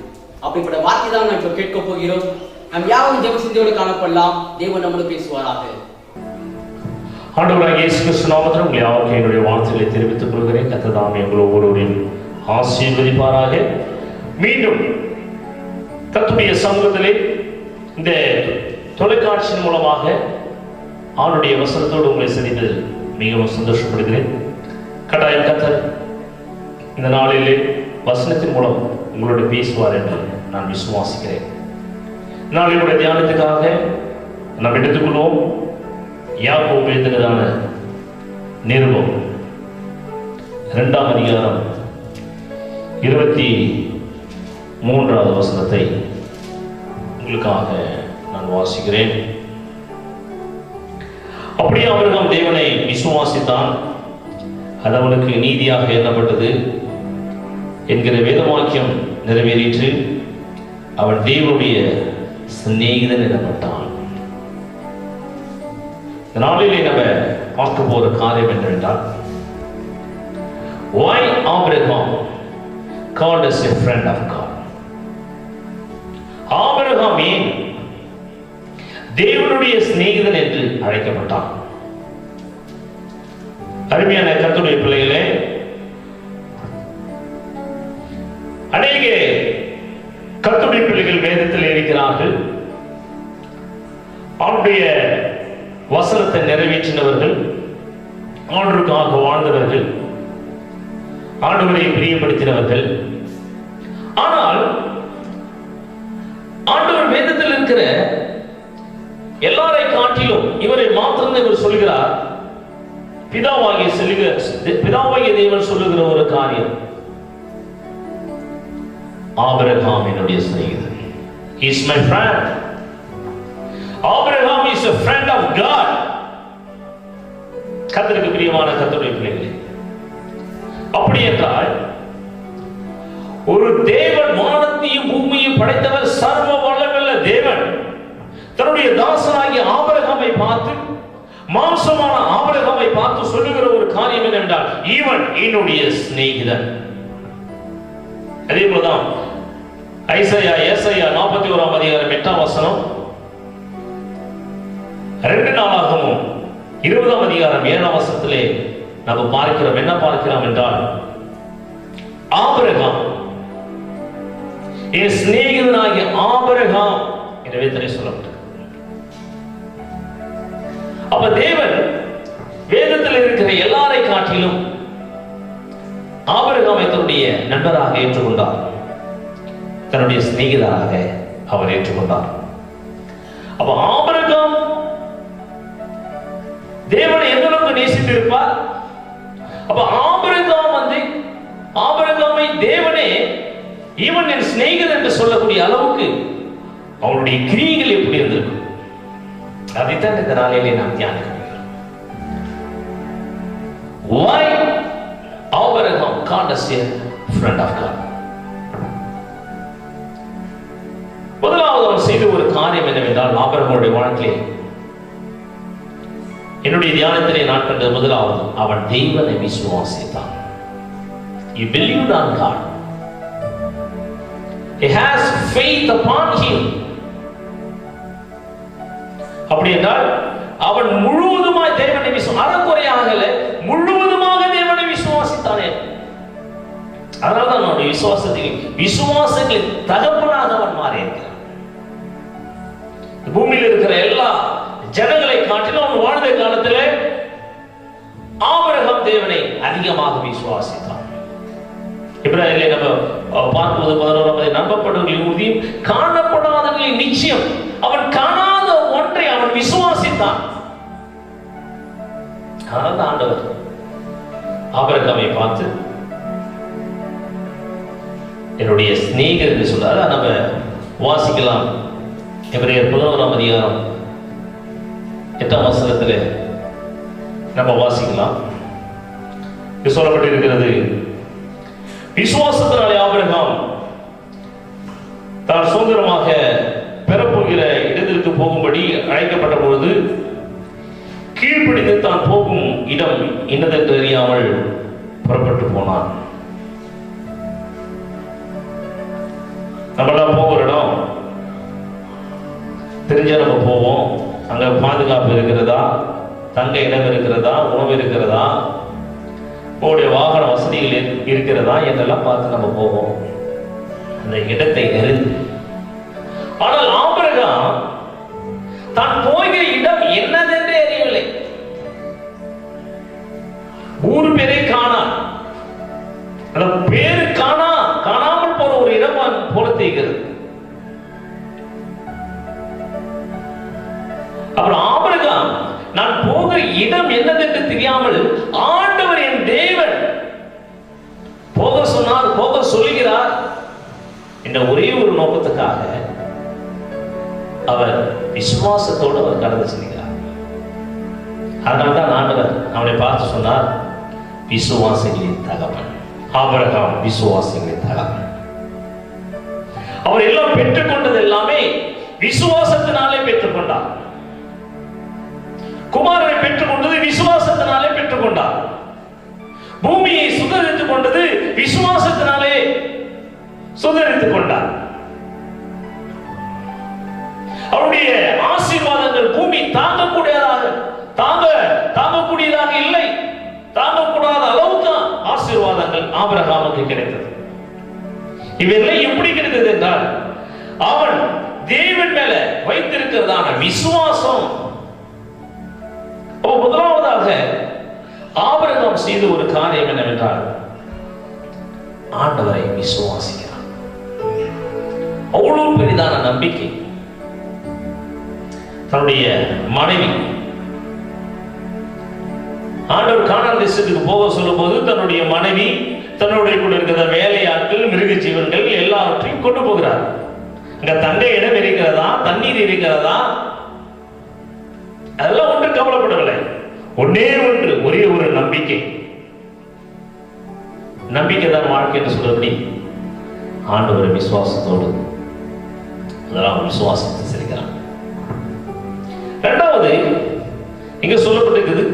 அப்படிப்பட்ட வார்த்தை தான் நாம் இப்ப கேட்க போகிறோம். நாம் யாவும் ஜெப சிந்தையோடு காணப்படலாம். தேவன் நம்மோடு பேசுவாராக. ஆண்டவராகிய இயேசு கிறிஸ்து நாமத்தில் உங்களை யாருக்கு என்னுடைய வாழ்த்துக்களை தெரிவித்துக் கொள்கிறேன். கர்த்தர் தாமே உங்கள் ஒவ்வொருவரையும் ஆசீர்வதிப்பாராக. மீண்டும் கர்த்தருடைய சமூகத்திலே இந்த தொலைக்காட்சியின் மூலமாக அவனுடைய வசனத்தோடு உங்களை சந்திப்பதில் மிகவும் சந்தோஷப்படுகிறேன். கட்டாயம் கர்த்தர் இந்த நாளிலே வசனத்தின் மூலம் உங்களோடு பேசுவார் என்று நான் விசுவாசிக்கிறேன். நாளினுடைய தியானத்துக்காக நாம் எடுத்துக்கொள்வோம் யாக்கோபு எழுதுகிறதான நிருபம் 2ஆம் அதிகாரம் 23வது வசனத்தை உங்களுக்காக நான் வாசிக்கிறேன். அப்படியே ஆபிரகாம் தேவனை விசுவாசித்தான், அது அவனுக்கு நீதியாக எண்ணப்பட்டது என்கிற வேதவாக்கியம் நிறைவேறிற்று. அவன் தேவனுடைய சிநேகிதன் எனப்பட்டான். இந்த நாளிலே நம்ம பார்க்க போற காரியம் என்னவென்றால், why Abraham called as a friend of God. Abraham ஏன் தேவனுடைய சிநேகிதன் என்று அழைக்கப்பட்டான்? அருமையான கர்த்தருடைய பிள்ளைகளே, அநேக கர்த்தருடைய பிள்ளைகள் வேதத்தில் இருக்கிறார்கள். அவருடைய வசனத்தை நிறைவேற்றினவர்கள், ஆண்டவருக்காக வாழ்ந்தவர்கள், ஆண்டவரை பிரியப்படுத்தினவர்கள். ஆனால் ஆண்டவர் வேதத்தில் இருக்கிற எல்லாரை காட்டிலும் இவரை மாத்திரம் இவர் சொல்கிறார். பிதாவாகிய தேவன் சொல்லுகிற ஒரு காரியம், ஆபிரகாம் என்னுடைய சிநேகிதன். He is my friend. Abraham is a friend of God. கர்த்தருக்கு பிரியமான கர்த்தருடைய பிள்ளைகளே, அப்படி என்றால் ஒரு தேவன், வானத்தையும் பூமியையும் படைத்தவர், சர்வ வல்லமையுள்ள தேவன் தன்னுடைய தாசனாகிய ஆபிரகாமை பார்த்து, மாம்சமான ஆபிரகாமை பார்த்து சொல்லுகிற ஒரு காரியம் என்னவென்றால், இவன் என்னுடைய சிநேகிதன். அதே போலதான் ஏசாயா 41ஆம் அதிகாரம் 8ஆம் வசனம், 2 நாளாகமும் 20ஆம் அதிகாரம் 7ஆம் வசனத்திலே நாம் பார்க்கிறோம். என்ன பார்க்கிறோம் என்றால், ஆபிரகாம் என் சிநேகிதனாகிய ஆபிரகாம் என்ற வேதத்திலே சொல்லப்பட்டது. அப்ப தேவன் வேதத்தில் இருக்கிற எல்லாரை காட்டிலும் ஆபிரகாமை தன்னுடைய நண்பராக ஏற்றுக்கொண்டார், தன்னுடைய சிநேகிதராக அவர் ஏற்றுக்கொண்டார். அப்ப ஆபிரகாம் தேவனை எந்த அளவுக்கு நேசித்திருப்பார்? அப்ப ஆபிரகாமை தேவனே இவன் என் சிநேகிதன் என்று சொல்லக்கூடிய அளவுக்கு அவனுடைய கிரியைகள் எப்படி இருந்திருக்கும்? அதைத்தான் இந்த நாளிலே நாம் தியானிக்கிறோம். Why Abraham called us a friend of God? முதலாவது அவன் செய்த ஒரு காரியம் என்னவென்றால், ஆபிரகாமுடைய வாழ்க்கையிலே என்னுடைய தியானத்திலே நான் கண்ட முதலாவது, அவன் தேவனை விசுவாசித்தான். He believed on God. He has faith upon him. அப்படி என்றால் அவன் முழுவதுமாய் தேவனை அறக்குறையாக முழுவதுமாக தேவனை விசுவாசித்தானே. அதனால்தான் அவனுடைய விசுவாசங்களின் தகப்பனாக அவன் மாறி இருக்கிறான். பூமியில் இருக்கிற எல்லா ஜனங்களை காட்டிலும் அவன் வாழ்ந்த காலத்தில் ஆபிரகாம் தேவனை அதிகமாக விசுவாசித்தான். இப்ராஹிமிலே நம்ம பார்க்கும்போது 11 நம்பப்படுவர்களின் உறுதியும் காணப்படாதவர்களின் நிச்சயம். அவன் காணாத ஒன்றை அவன் விசுவாசித்தான். ஆண்டவர் ஆபிரகாமை பார்த்து என்னுடைய சிநேகிதர் என்று சொல்றாரு. நம்ம வாசிக்கலாம். எபிரேயர் 11ஆம் அதிகாரம் 8ஆம் வசனத்தில் நம்ம வாசிக்கலாம். இது சொல்லப்பட்டிருக்கிறது, விசுவாசத்தினாலே ஆபிரகாம் தான் சுதந்திரமாக பெறப்போகிற இடத்திற்கு போகும்படி அழைக்கப்பட்ட பொழுது கீழ்ப்படிந்து தான் போகும் இடம் இன்னதென்று அறியாமல் புறப்பட்டு போனான். நம்மளாம் போகிற இடம் தெரிஞ்சா நம்ம போவோம். அங்க பாதுகாப்பு இருக்கிறதா, தங்க இடம் இருக்கிறதா, உணவு இருக்கிறதா, உங்களுடைய வாகன வசதிகள் இருக்கிறதா என்றெல்லாம் பார்த்து நம்ம போவோம் அந்த இடத்தை அறிந்து. ஆனால் ஆபிரகாம் தான் போகிற இடம் என்னதென்றே அறியவில்லை. ஊர் பேரை காணா, அந்த பேரு காணாமல் போற ஒரு இடம் போல தெரிகிறது. அப்புறம் ஆபிரகாம் நான் போகிற இடம் என்னதென்று தெரியாமல் ஆண்டவர் என் தேவன் போக சொன்னார், போக சொல்லுகிறார் என்ற ஒரே ஒரு நோக்கத்துக்காக அவர் விசுவாசத்தோடு அவர் கடந்து செல்கிறார். அதனால்தான் ஆண்டவர் அவனை பார்த்து சொன்னார், விசுவாசிகளின் தகவல். ஆபிரகாம் விசுவாசிகளின் தகவல். அவர் எல்லாம் பெற்றுக்கொண்டது எல்லாமே விசுவாசத்தினாலே பெற்றுக்கொண்டார். குமாரனை பெற்றுக்கொண்டது விசுவாசத்தினாலே பெற்றுக்கொண்டார். பூமியை சுதரித்துக் கொண்டது விசுவாசத்தினாலே சுதரித்துக் கொண்டார். அவருடைய ஆசீர்வாதங்கள் பூமி தாங்கக்கூடியதாக இல்லை. தாங்கக்கூடாத அளவுக்கு ஆசீர்வாதங்கள் ஆபிரகாமுக்கு கிடைத்தது. இவெல்லாம் எப்படி கிடைத்தது என்றால் அவன் தேவன் மேல வைத்திருக்கிறதான விசுவாசம். முதலாவதாக ஆபிரகாம் செய்த ஒரு காரியம் என்னவென்றால் ஆண்டவரை விசுவாசிக்கிறார். அவ்வளவு பெரிதான நம்பிக்கை. தன்னுடைய மனைவி ஆண்டவர் கானான் தேசத்துக்கு போக சொல்லும் போது தன்னுடைய மனைவி, தன்னுடைய கூட இருக்கிற வேலையாட்கள், மிருக ஜீவன்கள் எல்லாவற்றையும் கொண்டு போகிறார். அங்க தங்க இடம் இருக்கிறதா, தண்ணீர் இருக்கிறதா, அதெல்லாம் ஒன்று கவலைப்படவில்லை. ஒரே ஒரு நம்பிக்கை. நம்பிக்கை தான் வாழ்க்கை என்று சொல்றபடி ஆண்டவரை விசுவாசத்தோடு அதெல்லாம் விசுவாசத்தை செலுத்துகிறான். இரண்டாவது இங்க சொல்லப்பட்டிருக்கிறது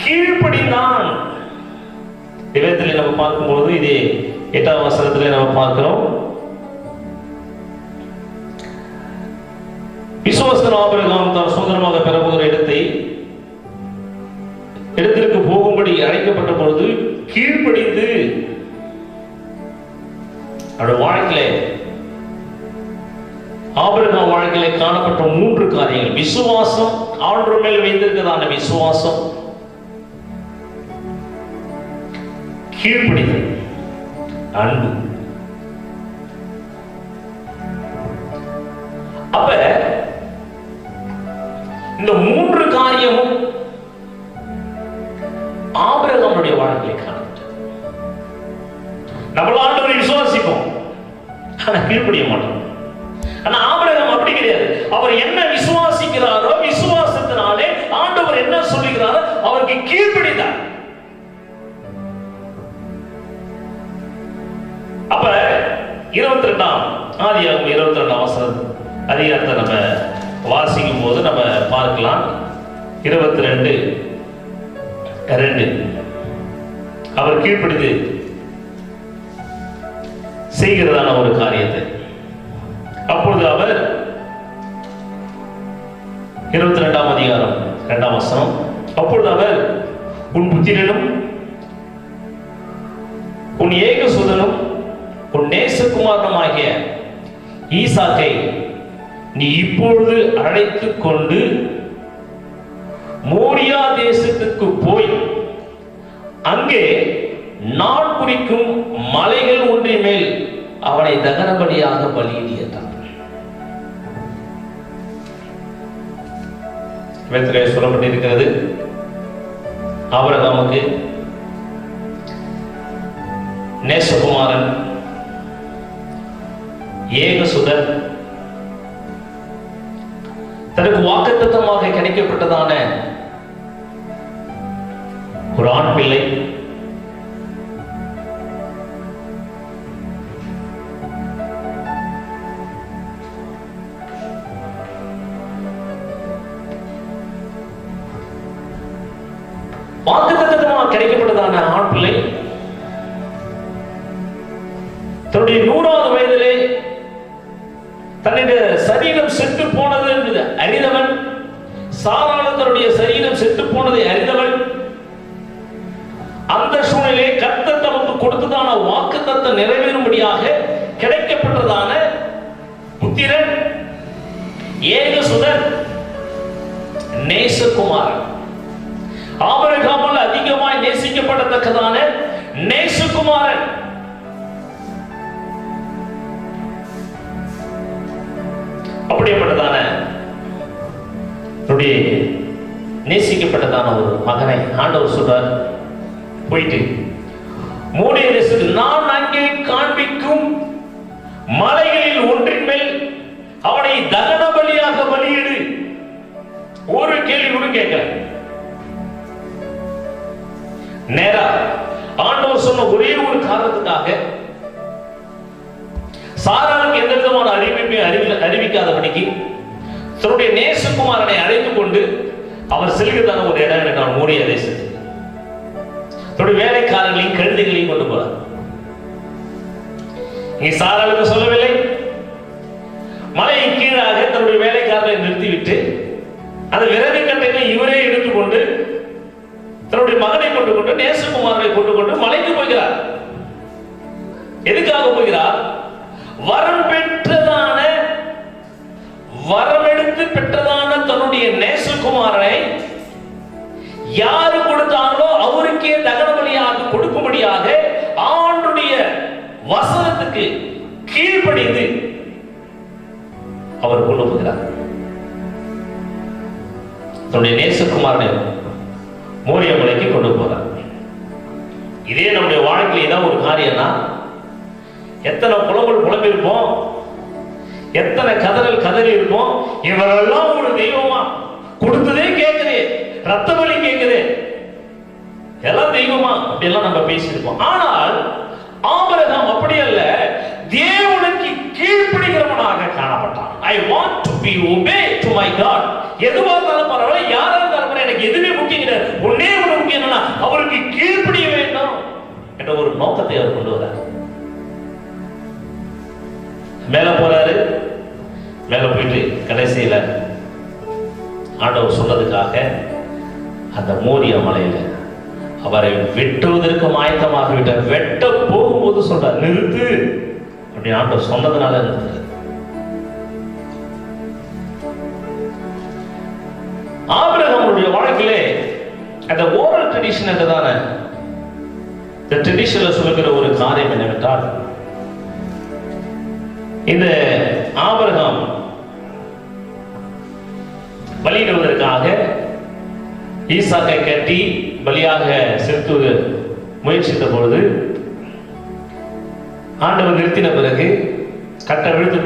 கீழ்ப்படிந்தான். வேதத்திலே நம்ம பார்க்கும்போது இது 8ஆம் வசனத்திலே நம்ம பார்க்கிறோம், விசுவாசத்தின் ஆபிரகாம் தான் சுதந்திரமாக பெறப்போகிற இடத்திற்கு போகும்படி அழைக்கப்பட்ட பொழுது கீழ்ப்படிந்து அவருடைய வாழ்க்கையிலே ஆபிரகாம் வாழ்க்கையிலே காணப்பட்ட 3 காரியங்கள். விசுவாசம், ஆண்டவர் மேல் வைத்திருக்கிறதான விசுவாசம், கீழ்ப்படிதல், அன்பு. அப்ப இந்த 3 காரியமும் ஆபிரகாமுடைய வாழ்க்கையை காணப்பட்டது. நம்ம ஆண்டவரை விசுவாசிப்போம், ஆனா கீழ்ப்படிய மாட்டோம். ஆனா ஆபிரகாம் அப்படி கிடையாது. அவர் என்ன விசுவாசிக்கிறாரோ விசுவாசத்தினாலே ஆண்டவர் என்ன சொல்லுகிறாரோ அவருக்கு கீழ்ப்படிந்தார். அப்ப 22ஆம் ஆதியாகமம் 22ஆம் வசனம் அதிகாரத்தை நம்ம வாசிக்கும் போது நம்ம பார்க்கலாம். 22:2 அவர் கீழ்ப்படிந்து செய்கிறதான ஒரு காரியத்தை. அப்பொழுது அவர் 22ஆம் அதிகாரம் 2ஆம் வசனம், அப்பொழுது அவர் உன் புத்திரனும் உன் ஏகசுதனும் உன் நேசகுமாரனுமாகிய ஈசாக்கை நீ இப்பொழுது அழைத்துக் கொண்டு மோரியா தேசத்துக்கு போய் அங்கே நான் குறிக்கும் மலைகள் ஒன்றின் மேல் அவனை தகனபலியாக பலியிட்டார். வேதத்திலே சொல்லப்பட்டிருக்கிறது, ஆபிரகாமுக்கு நேசகுமாரன் ஏகசுதன், தனக்கு வாக்குத்தத்தமாக கிடைக்கப்பட்டதான ஒரு ஆண் பிள்ளை, வாக்குத்தத்தமாக கிடைக்கப்பட்டதான ஆண் பிள்ளை தன்னுடைய 100வது வயதிலே தன்னுடைய சரீரம் செத்து போனது என்று அறிந்தவன், சாராள் தன்னுடைய சரீரம் செத்து போனதை அறிந்தவன், அந்த சூழ்நிலை கர்த்தர் நமக்கு கொடுத்ததான வாக்குத்தத்தம் நிறைவேறும்படியாக கிடைக்கப்பட்டதான புத்திரன், ஏகசுதன், நேசகுமாரன், ஆபிரகாமால் அதிகமாய் நேசிக்கப்படத்தக்கதான நேசகுமாரன். அப்படிப்பட்டதான நேசிக்கப்பட்டதான ஒரு மகனை ஆண்டவர் சொல்றார், போயிட்டு மூடிய தேசத்தில் நான் அங்கே காண்பிக்கும் மலைகளில் ஒன்றின் மேல் அவனை தகன பலியாக பலியிடு. ஒரு கேள்வி கூட கேட்கல. நேரா ஆண்டவர் சொன்ன ஒரே ஒரு காரணத்துக்காக, சாராளுக்கு எந்த விதமான அறிவிப்பையும் அறிவிக்காதபடிக்கு தன்னுடைய நேசகுமாரனை அழைத்துக் கொண்டு அவர் செல்கிறதான ஒரு இடம் என்றால் மோரிய தேசத்தில் தன்னுடைய வேலைக்காரர்களையும் கழுதைகளையும் கொண்டு போறார். இங்கே சாராளுக்கு சொல்லவில்லை, மலையின் கீழாக தன்னுடைய வேலைக்காரர்களை நிறுத்திவிட்டு அந்த விறகு கட்டைகளை இவரே எடுத்துக்கொண்டு தன்னுடைய மகனை கொண்டு கொண்டு நேசகுமாரனை கொண்டு கொண்டு மலைக்கு போகிறார். எதுக்காக போகிறார்? வரமெடுத்து பெற்றதான தன்னுடைய நேசகுமாரனை யாரு கொடுத்தாங்களோ அவருக்கே தகன பலியாக கொடுக்கும்படியாக ஆண்டுடைய வசனத்துக்கு கீழ்ப்படிந்து அவர் கொண்டு போகிறார். தன்னுடைய நேசகுமாரனை மோரிய மலைக்கு கொண்டு போறார். இதே நம்முடைய வாழ்க்கையில் ஏதாவது ஒரு காரியம்னா எத்தனை புலம்பிருப்போம், எத்தனை கதறி இருப்போம். இவரெல்லாம் ஒரு தெய்வமா, கொடுத்ததே கேட்குது, ரத்த பலி கேட்குது, எல்லாம் தெய்வமா அப்படியெல்லாம் நம்ம பேசியிருப்போம். ஆனால் ஆபிரகாம் அப்படி அல்ல, தேவனுக்கு கீழ்ப்படிகிறவனாக காணப்பட்டான். I want to be obey to my God. எதுவா இருந்தாலும் பரவாயில்ல, யாரா இருந்தாலும் பரவாயில்ல, எனக்கு எதுவுமே முக்கியம் கிடையாது, ஒன்னே ஒரு முக்கியம் என்னன்னா அவருக்கு கீழ்ப்படிய வேண்டும் என்ற ஒரு நோக்கத்தை அவர் கொண்டு வரார். மேல போறாரு. மேல போயிட்டு கடைசியில ஆண்டவர் சொன்னதுக்காக அந்த மோரிய மலையில அவரை வெட்டுவதற்கு ஆயத்தமாக விட்டார். வெட்ட போகும்போது சொல்றார், நிறுத்து அப்படின்னு ஆண்டவர் சொன்னதுனால நிறுத்து. ஆபிரகாமுடைய வாழ்க்கையிலே அந்த ஓரல் ட்ரெடிஷன் என்றதான இந்த ட்ரெடிஷன்ல சொல்லுகிற ஒரு காரியம் என்னவென்றால், இந்த ஆபிரகாம் பலியிடுவதற்காக ஈசாக்கை கட்டி பலியாக செலுத்த முயற்சித்த பொழுது ஆண்டவர் நிறுத்தின பிறகு, கட்ட அவிழ்த்து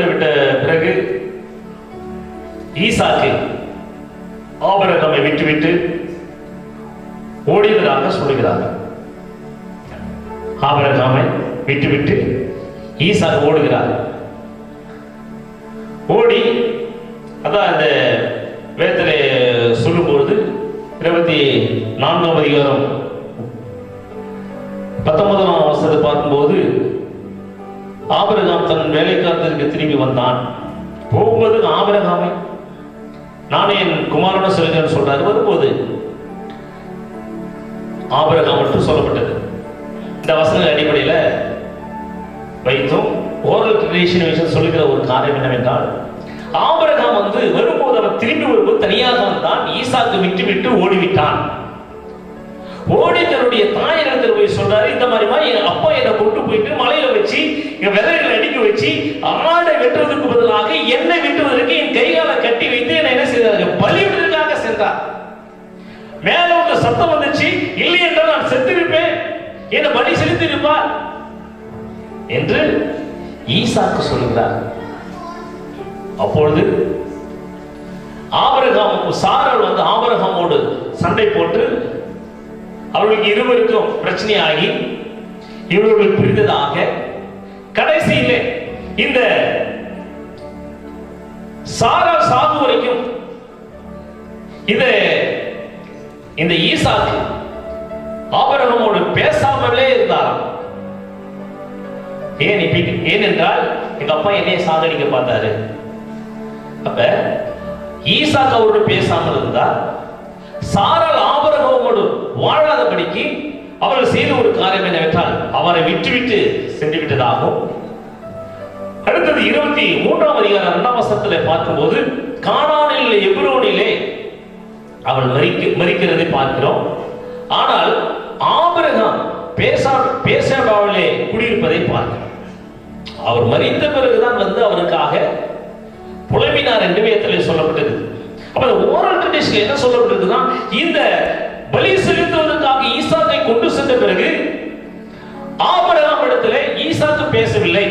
விட்ட பிறகு ஈசாக்கு ஆபிரகாமை விட்டுவிட்டு ஓடியதாக சொல்லுகிறார்கள். ஆபிரகாமை விட்டுவிட்டு ஈசாக்கு ஓடுகிறார். ஓடி அதான் அந்த வேதத்திலே சொல்லும்போது 24ஆம் அதிகாரம் 19ஆம் வசனத்தை பார்க்கும்போது, ஆபிரகாம் தன் வேலைக்காரத்திற்கு திரும்பி வந்தான். போகும்போது ஆபிரகாமை நானே என் குமாரனும் செல்கிறேன்னு சொல்றாரு. வரும்போது ஆபிரகாம் மட்டும் சொல்லப்பட்டது. இந்த வசன அடிப்படையில் வைத்தும் ஓரல் ட்ரெடிஷன் விஷயம் சொல்லுகிற ஒரு காரியம் என்னவென்றால், ஆபிரகாம் வரும்போது அவன் திரும்பி வரும்போது தனியாக வந்தான். ஈசாக்கு விட்டு ஓடிவிட்டான். ஓடி தன்னுடைய தாயிடத்தில் போய் சொல்றாரு, இந்த மாதிரிமா என் அப்பா என்னை கொண்டு போயிட்டு மலையில வச்சு விதைகளை அடிக்க வச்சு ஆடை வெட்டுவதற்கு பதிலாக என்னை வெட்டுவதற்கு என் கைகாலை கட்டி வைத்து என்னை என்ன செய்தார்கள், பலியிடுவதற்காக சென்றார். மேல ஒரு சத்தம் வந்துச்சு, இல்லை என்றால் நான் செத்திருப்பேன், என்னை பலி செலுத்திருப்பார் என்று ஈசாக்கு சொல்லுகிறார். அப்பொழுது ஆபிரகாமுக்கு சாராள் வந்து ஆபிரகாமோடு சண்டை போட்டு அவர்களுக்கு இருவருக்கும் பிரச்சனையாகி இவர்கள் பிரிந்ததாக கடைசியிலே இந்த சாராள் சாகு வரைக்கும் இந்த ஈசாக்கு ஆபிரகாமோடு பேசாமலே இருந்தார். ஏனென்றால் எங்க அப்பா என்னைய சாகடிக்க பார்த்தாரு. அப்ப ஈசாக்கு அவரோடு பேசாமல் இருந்தார். சாராள் ஆபிரகாமோடு வாழாதபடிக்கு அவர்கள் செய்த ஒரு காரியம் என்னவென்றால் அவரை விட்டுவிட்டு சென்று விட்டதாகும். அடுத்தது 23ஆம் அதிகாரம் 2ஆம் வசனத்திலே பார்க்கும்போது கானானிலே எபிரோனிலே அவள் மரிக்கிறதை பார்க்கிறோம். ஆனால் ஆபிரகாம் பேசாபாவிலே குடியிருப்பதை பார்க்கிறோம். அவர் மரித்த பிறகுதான் வந்து அவருக்காக புலம்பினார் என்று வேதத்திலே சொல்லப்பட்டது. அப்ப ஓரல் ட்ரெடிஷன்ல என்ன சொல்லப்பட்டிருக்குன்னா, இந்த பலி செலுத்துவதற்காக ஈசாக்கை கொண்டு சென்ற பிறகு ஆபிரகாம் இடத்திலே ஈசாக்கு பேசவில்லை,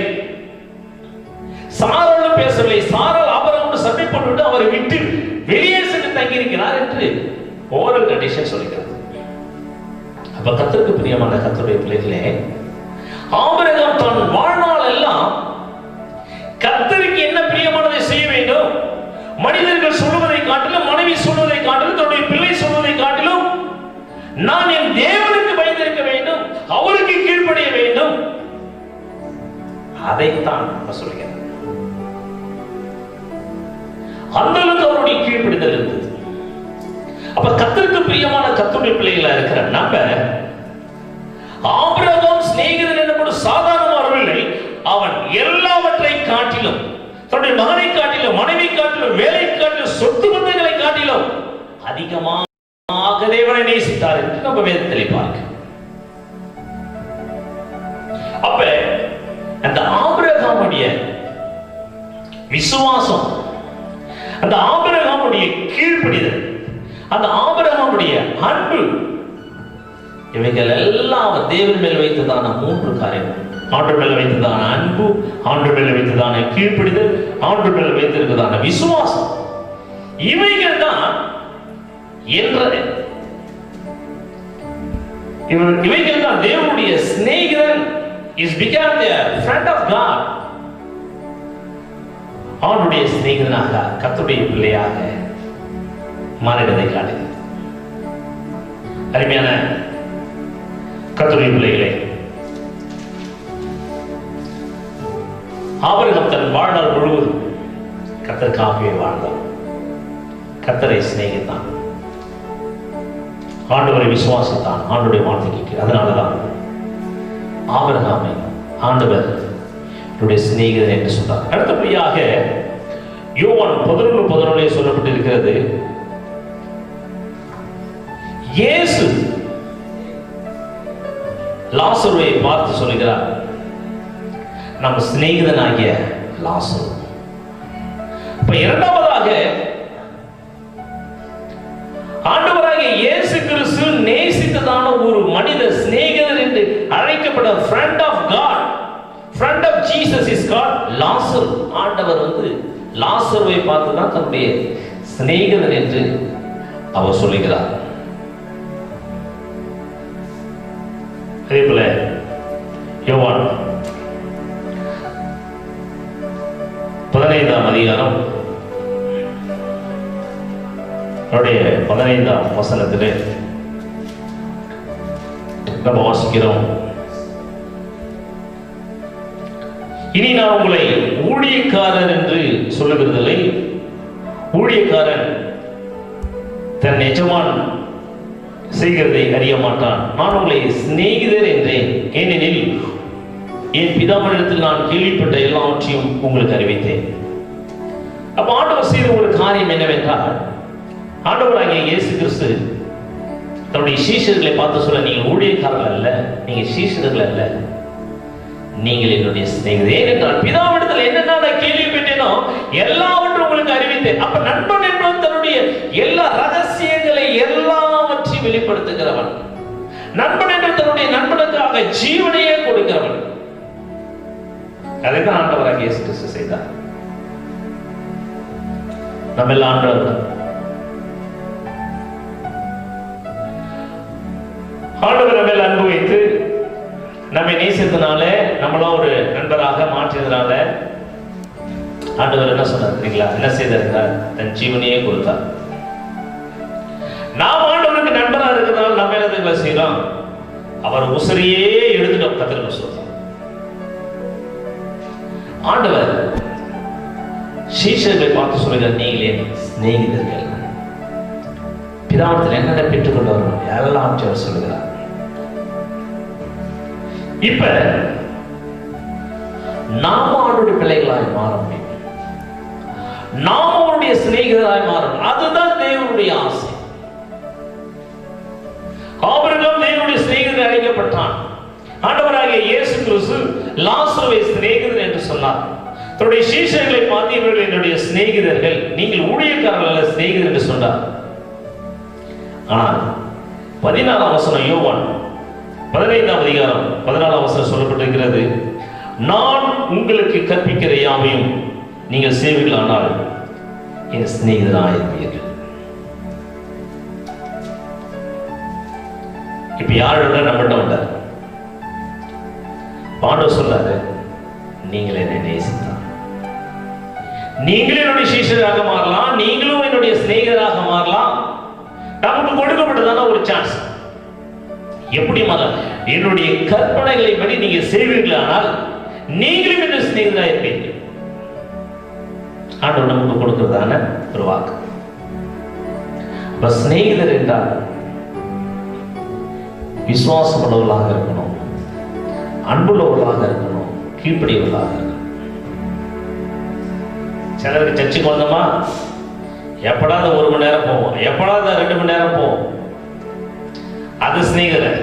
சாராளும் பேசவில்லை. சாராள் ஆபிரகாமோடு சண்டை போட்டுவிட்டு அவரை விட்டு வெளியே சென்று தங்கியிருக்கிறார் என்று ஓரல் ட்ரெடிஷன் சொல்லுகிறது. அப்ப கர்த்தருக்கு பிரியமான கர்த்தருடைய பிள்ளைகளே, ஆபிரகாம் தன் வாழ்நாள் எல்லாம் கர்த்தருக்கு என்ன பிரியமானதை செய்ய வேண்டும், மனிதர்கள் சொல்வதை காட்டிலும், மனைவி சொல்வதை காட்டிலும், தன்னுடைய பிள்ளை சொல்வதை காட்டிலும் நான் என் தேவனுக்கு பயந்திருக்க வேண்டும், அவருக்கு கீழ்ப்படிய வேண்டும், அதைத்தான் சொல்கிறேன். அந்த அளவுக்கு அவருடைய கீழ்ப்படிதல் இருந்தது. அப்ப கர்த்தருக்கு பிரியமான கர்த்தருடைய பிள்ளைகளா இருக்கிற நம்ம ஆபிரகாம் சிநேகிதன் என்னும் சாதாரணமானவில்லை. அவன் எல்லாவற்றை காட்டிலும், தன்னுடைய மகனை காட்டிலும், மனைவி காட்டிலும், வேலை காட்டிலும், சொத்து பந்தங்களை காட்டிலும் அதிகமாக தேவனை நேசித்தார் என்று நம்ம வேதத்திலே பார்க்கிறோம். அப்ப அந்த ஆபிரகாமுடைய விசுவாசம், அந்த ஆபிரகாமுடைய கீழ்ப்படிதல், அந்த ஆபிரகாமுடைய அன்பு, இவைகள் எல்லாம் தேவன் மேல் வைத்ததான 3 காரியங்கள். ஆண்டு மேல் வைத்ததான அன்பு, ஆண்டு மேல் வைத்ததான கீழ்ப்படிதல், ஆண்டு மேல் வைத்திருக்கிறதான விசுவாசம், இவைகள் தான் இவைகள் தான் தேவனுடைய சிநேகிதன் is become the friend of God. அவனுடைய சிநேகிதனாக, கர்த்தருடைய பிள்ளையாக மாறினதை காட்டுகிறது. அருமையான கர்த்தருடைய பிள்ளைகளே, ஆபிரகாம் தன் வாழ்நாள் முழுவதும் கர்த்தருக்காகவே வாழ்ந்தார். கர்த்தரை சிநேகித்தான், ஆண்டவரை விசுவாசித்தான், ஆண்டவருடைய வார்த்தைக்கு. அதனாலதான் ஆபிரகாமை ஆண்டவர் சிநேகிதன் என்று சொன்னார். அடுத்தபடியாக யோவான் 11:11 சொல்லப்பட்டிருக்கிறது, இயேசு லாசருவை பார்த்து சொல்லுகிறார், நம்ம சிநேகிதனாகிய லாசரு. இப்ப இரண்டாவதாக ஆண்டவராகிய இயேசு கிறிஸ்து நேசித்ததான ஒரு மனித சிநேகிதர் என்று அழைக்கப்பட்ட friend of God, friend of Jesus is called லாசரு. ஆண்டவர் வந்து லாசருவை பார்த்து தான் தன்னுடைய சிநேகிதன் என்று அவர் சொல்லுகிறார். அதேபோல யோவான் 15ஆம் அதிகாரம் 15ஆம் வசனத்திலே நம்ம வாசிக்கிறோம், இனி நான் உங்களை ஊழியக்காரர் என்று சொல்லுகிறதில்லை, ஊழியக்காரன் தன் எஜமான் செய்கிறதை அறிய மாட்டான், நான் உங்களை சிநேகிதர் என்றேன், ஏனெனில் என் பிதாவினிடத்தில் நான் கேள்விப்பட்ட எல்லாவற்றையும் உங்களுக்கு அறிவித்தேன். அப்ப ஆண்டவர் செய்த ஒரு காரியம் என்னவென்றால், ஆண்டவராகிய இயேசு கிறிஸ்து தன்னுடைய சீஷர்களை பார்த்து சொல்ல, நீங்கள் ஊழியக்காரர்கள் அல்ல, நீங்க சீஷர்கள் அல்ல, நீங்கள் என்னுடைய சிநேகிதர். ஏனென்றால் பிதாவிடத்தில் என்னென்ன நான் கேள்விப்பட்டேனோ எல்லாவற்றும் உங்களுக்கு அறிவித்தேன். அப்ப நண்பன் என்பவன் தன்னுடைய எல்லா ரகசியங்களை எல்லாவற்றையும் வெளிப்படுத்துகிறவன். நண்பன் என்று தன்னுடைய நண்பனுக்காக ஜீவனையே கொடுக்கிறவன். அதைத்தான் ஆண்டவராக இயேசு கிறிஸ்து செய்தார். நம்ம எல்லாம் ஆண்டவர் மேல் அன்பு வைத்து நம்மை நேசித்தனால, நம்மளும் ஒரு நண்பராக மாற்றியதுனால ஆண்டவர் என்ன சொன்னார் தெரியுங்களா? என்ன செய்தார்? தன் ஜீவனையே கொடுத்தார். நாம் ஆண்டவருக்கு நண்பரா இருக்கிறதால நம்ம என்ன செய்யறோம்? அவர் உசிரியே எடுத்துட்டோம். கத்திர சொல்றோம். ஆண்டவர் சீஷர்களை பார்த்து சொல்லுகிறார், நீங்களே சிநேகிதர்கள், பிதாவத்தில் என்னென்ன பெற்றுக்கொண்டு வரணும் எல்லாம் அவர் சொல்லுகிறார். இப்ப நாம அவருடைய பிள்ளைகளாய் மாற முடியும், நாம அவருடைய சிநேகிதராய் மாறணும். அதுதான் தேவனுடைய ஆசை. ஆபிரகாம் தேவனுடைய சிநேகிதர் அழைக்கப்பட்டான். ஆண்டவராகிய இயேசு கிறிஸ்து லாசருவை சிநேகிதர் என்று சொன்னார். தன்னுடைய சீஷர்களை பார்த்து இவர்கள் என்னுடைய சிநேகிதர்கள், நீங்கள் ஊழியக்காரர்கள் அல்ல சிநேகிதர் என்று சொன்னார். ஆனால் 14ஆம் வசனம் யோவான் 15ஆம் அதிகாரம் 14ஆம் வசனம் சொல்லப்பட்டிருக்கிறது, நான் உங்களுக்கு கற்பிக்கிற யாவையும் நீங்கள் செய்வீர்களானால் என் சிநேகிதராக இருப்பீர்கள். இப்ப யாரோட நம்மகிட்ட வந்தார்? ஆண்டவர் சொல்றாரு, நீங்கள் என்னை நேசித்தார், நீங்களும் என்னுடைய சீஷராக மாறலாம், நீங்களும் என்னுடைய சிநேகிதராக மாறலாம். நமக்கு கொடுக்கப்பட்டதான ஒரு சான்ஸ். எப்படி மாறலாம்? என்னுடைய கற்பனைகளை படி நீங்க செய்வீர்களானால் நீங்களும் என்ன சிநேகிதராக இருப்பீர்கள். ஆண்டவர் நமக்கு கொடுக்கிறதான ஒரு வாக்கு. சிநேகிதர் என்றால் விசுவாசம் உள்ளவர்களாக இருக்கணும், அன்புள்ளவர்களாக இருக்கணும், கீழ்ப்படியவர்களாக இருக்கணும். சிலருக்கு சர்ச்சுக்கு வந்தோமா, எப்படாவது 1 மணி நேரம் போவோம், எப்படாவது 2 மணி நேரம் போவோம், அது சிநேகிதர்.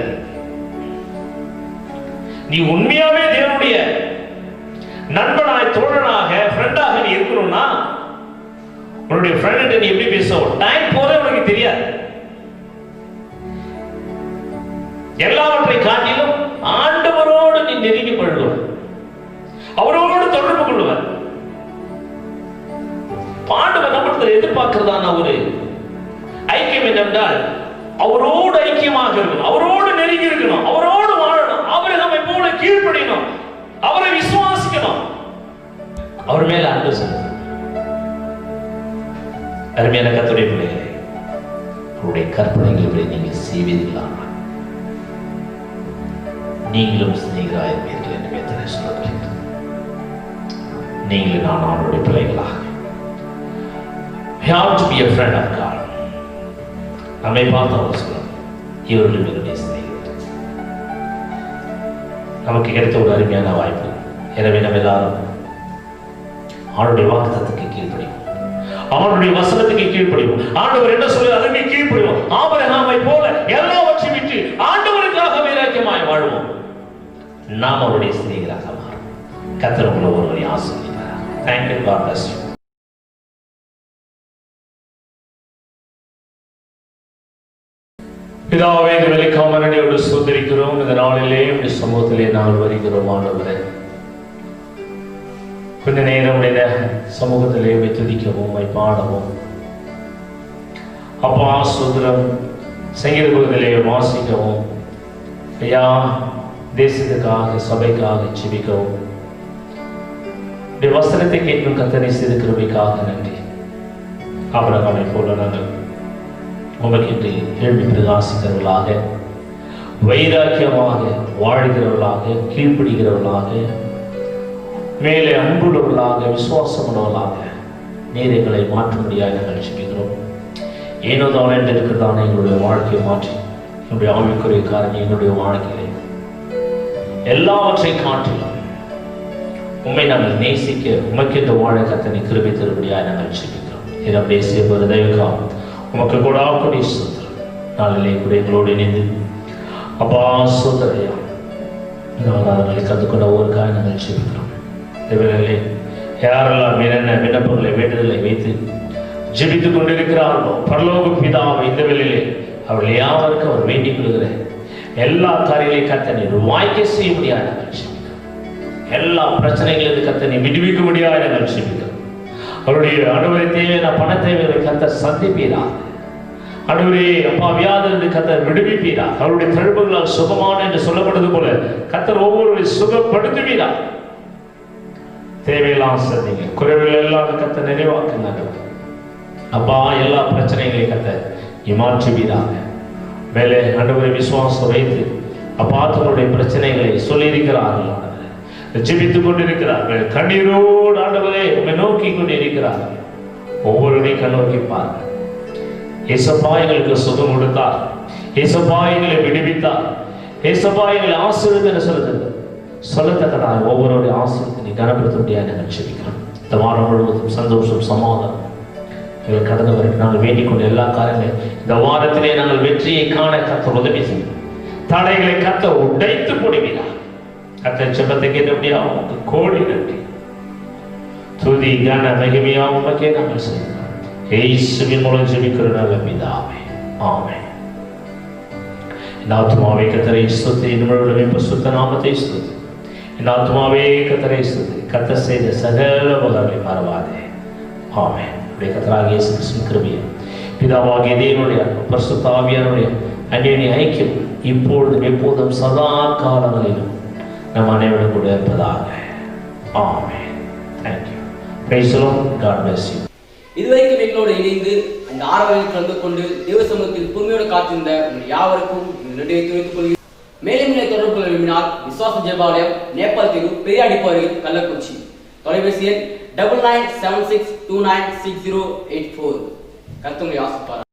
நீ உண்மையாவே தேவனுடைய நண்பனாய், தோழனாக, ஃப்ரெண்டாக நீ இருக்கணும்னா உன்னுடைய ஃப்ரெண்ட் நீ எப்படி பேசுவோம்? டைம் போதே உனக்கு தெரியாது. எல்லாவற்றை காட்டிலும் ஆண்டவரோடு நீ நெருங்கி பழகுவார், அவரோடு தொடர்பு கொள்வார். ஆண்டவர் நம்மிடத்தில் எதிர்பார்க்கிறதான ஒரு ஐக்கியம் என்னென்றால் அவரோடு ஐக்கியமாக இருக்கணும், அவரோடு நெருங்கி இருக்கணும், அவரோடு வாழணும், ஆபிரகாமை போல கீழ்ப்படியணும், அவரை விசுவாசிக்கணும், அவர் மேல அன்பு செலுத்தணும். அருமையான கர்த்தருடைய பிள்ளைகளே, அவருடைய கற்பனைகளை நீங்கள் செய்வீர்களா நீங்களும் சிநேகிதராயிருப்பீர்கள் என்று வேதனை சொல்லப்படுகிறது. நீங்களும் நான் அவருடைய பிள்ளைகளாக have to be a friend of God. நம்மை பார்த்து அவர் சொல்லணும், இவர்களும் என்னுடைய சிநேகிதர். நமக்கு கிடைத்த ஒரு அருமையான வாய்ப்பு. எனவே நம்ம எல்லாரும் அவருடைய வாக்குத்தத்தத்துக்கு கீழ்ப்படிவோம், அவருடைய வசனத்துக்கு கீழ்ப்படிவோம். ஆண்டவர் என்ன சொல்லி அதற்கு கீழ்ப்படிவோம். ஆபிரகாமை போல எல்லாவற்றையும் விட்டு ஆண்டவருக்காக வைராக்கியமாய் வாழ்வோம். நாம் அவருடைய சிநேகிதராக மாறும். கர்த்தர் உங்களை ஒருவரை ஆசீர்வதிப்பார். Thank you. God bless you. பிதாவே, இந்த வெளிக்காம நன்றியோடு ஸ்தோத்திரிக்கிறோம். இந்த நாளிலே இந்த சமூகத்திலே நாங்கள் வருகிறோம். ஆண்டவரே, கொஞ்ச நேரம் சமூகத்திலே துதிக்கவும் பாடவும் அப்பா சுதரம் சங்கீத பகுதியிலே வாசிக்கவும், ஐயா தேசத்துக்காக சபைக்காக ஜெபிக்கவும் வசனத்தை கேட்கும் கர்த்தரை செய்த கிருபைக்காக நன்றி. ஆபிரகாமை போல நாங்கள் உமக்கு கேள்வி பிரகாசிக்கிறவர்களாக, வைராக்கியமாக வாழ்கிறவர்களாக, கீழ்ப்படுகிறவர்களாக, மேலே அன்புள்ளவர்களாக, விசுவாசமுள்ளவர்களாக நீர் எங்களை மாற்ற முடியாது நாங்கள் ஜெபிக்கிறோம். ஏனோ தான் என்று இருக்கிறதான எங்களுடைய வாழ்க்கையை மாற்றி என்னுடைய ஆவிக்குரிய காரணம் எங்களுடைய வாழ்க்கையை எல்லாவற்றை காட்டிலும் உண்மை நாங்கள் நேசிக்க உமக்கென்று வாழ கர்த்தனை கிருபை தரும்படியாக நாங்கள் ஜெபிக்கிறோம். இடம் பேசிய ஒரு தயவுக்காக உமக்கு கூட ஆக்கூடிய சோதரம் நாளிலே கூட எங்களோடு இணைந்து அப்பா சோதரையா நாங்கள் கற்றுக்கொண்ட ஒவ்வொருக்காக நாங்கள் ஜெபிக்கிறோம். தேவர்களே, யாரெல்லாம் என்னென்ன விண்ணப்பங்களை வேண்டுதலை வைத்து ஜெபித்துக் கொண்டிருக்கிறார்களோ பரலோக பிதாவை இந்த வேளையிலே அவர்கள் யாவருக்கும் அவர் வேண்டிக் கொள்கிற எல்லா காரியங்களையும் கர்த்தர் வாய்க்க செய்ய முடியாது நாங்கள் ஜெபிக்கிறோம். எல்லா பிரச்சனைகளிலிருந்து கர்த்தர் நீ விடுவிக்க முடியாது நாங்கள் ஜெபிக்கிறோம். அவருடைய ஆண்டவரே தேவையான பண தேவைகளை கர்த்தர் சந்திப்பீரா. ஆண்டவரே அப்பா வியாதிலிருந்து கர்த்தர் விடுவிப்பீரா. அவருடைய தழும்புகளால் சுகமான என்று சொல்லப்படுவது போல கர்த்தர் ஒவ்வொருவரையும் சுகப்படுத்துவீரா. தேவையெல்லாம் சந்திங்க, குறைவுகள் எல்லாம் கர்த்தர் நிறைவாக்குங்க. அப்பா எல்லா பிரச்சனைகளையும் கர்த்தர் நீ மாற்றுவீராக. மேலே ஆண்டவரை விசுவாசம் வைத்து அப்பா தன்னுடைய பிரச்சனைகளை சொல்லியிருக்கிறார்கள், ஜெபித்துக் கொண்டிருக்கிறார்கள், கண்ணீரோடு ஆண்டவரே உம்மை நோக்கி கொண்டிருக்கிறார்கள். ஒவ்வொருவரையும் கண்ணோக்கி பாருங்கள். ஏசப்பா எங்களுக்கு சுகம் கொடுத்தார், ஏசப்பா எங்களை விடுவித்தார், ஏசப்பா எங்களை ஆசீர்வதின்னு சொல்லத்தக்கதாக ஒவ்வொருடைய ஆசீர்வாதத்தை நீ கனப்படுத்த முடியாது நாங்கள் ஜெபிக்கிறோம். இந்த வாரம் முழுவதும் சந்தோஷம் சமாதானம் எங்கள் கடந்த வரைக்கும் நாங்கள் வேண்டிக் கொண்ட எல்லா காரியங்களையும் இந்த வாரத்திலே நாங்கள் வெற்றியை காண கர்த்தர் உதவி செய்யும். தடைகளை கர்த்தர் உடைத்து போடுவீரார். கர்த்தர் ஜெபத்தை கேட்டபடியா உமக்கு கோடி நன்றி. துதி கன மகிமையா உமக்கே நாங்கள் செய்கிறோம். இயேசுவின் மூலம் ஜெபிக்கிற நல்ல பிதாவே, ஆமென். இந்த ஆத்துமாவே கர்த்தரை ஸ்துதி, நம்மளுடைய பரிசுத்த நாமத்தை ஸ்துதி. இந்த ஆத்துமாவே கர்த்தரை ஸ்துதி, கர்த்தர் செய்த சகல உபகாரங்களை மறவாதே. ஆமென். கர்த்தராகிய இயேசு கிறிஸ்துவின் கிருபையும் பிதாவாகிய தேவனுடைய பரிசுத்த ஆவியானவருடைய அன்யோன்ய ஐக்கியம் இப்பொழுதும் எப்போதும் சதா காலங்களிலும் நம் அனைவரும் கூட இருப்பதாக. ஆமென். Thank you. Praise the Lord. God bless you. இதுவரைக்கும் எங்களோடு இணைந்து அந்த ஆராதனையில் கலந்து கொண்டு தேவ சமூகத்தில் பொறுமையோடு காத்திருந்த உங்கள் யாவருக்கும் நன்றியை தெரிவித்துக் கொள்கிறேன். மேலும் தொடர்பு கொள்ள விரும்பினால் விசுவாச ஜெபாலயம், நேபாள் தெரு, பெரியாடிப்பாறையில், கள்ளக்குறிச்சி. தொலைபேசி எண் 9976296084. கர்த்தர் உங்களை ஆசீர்வதிப்பார்.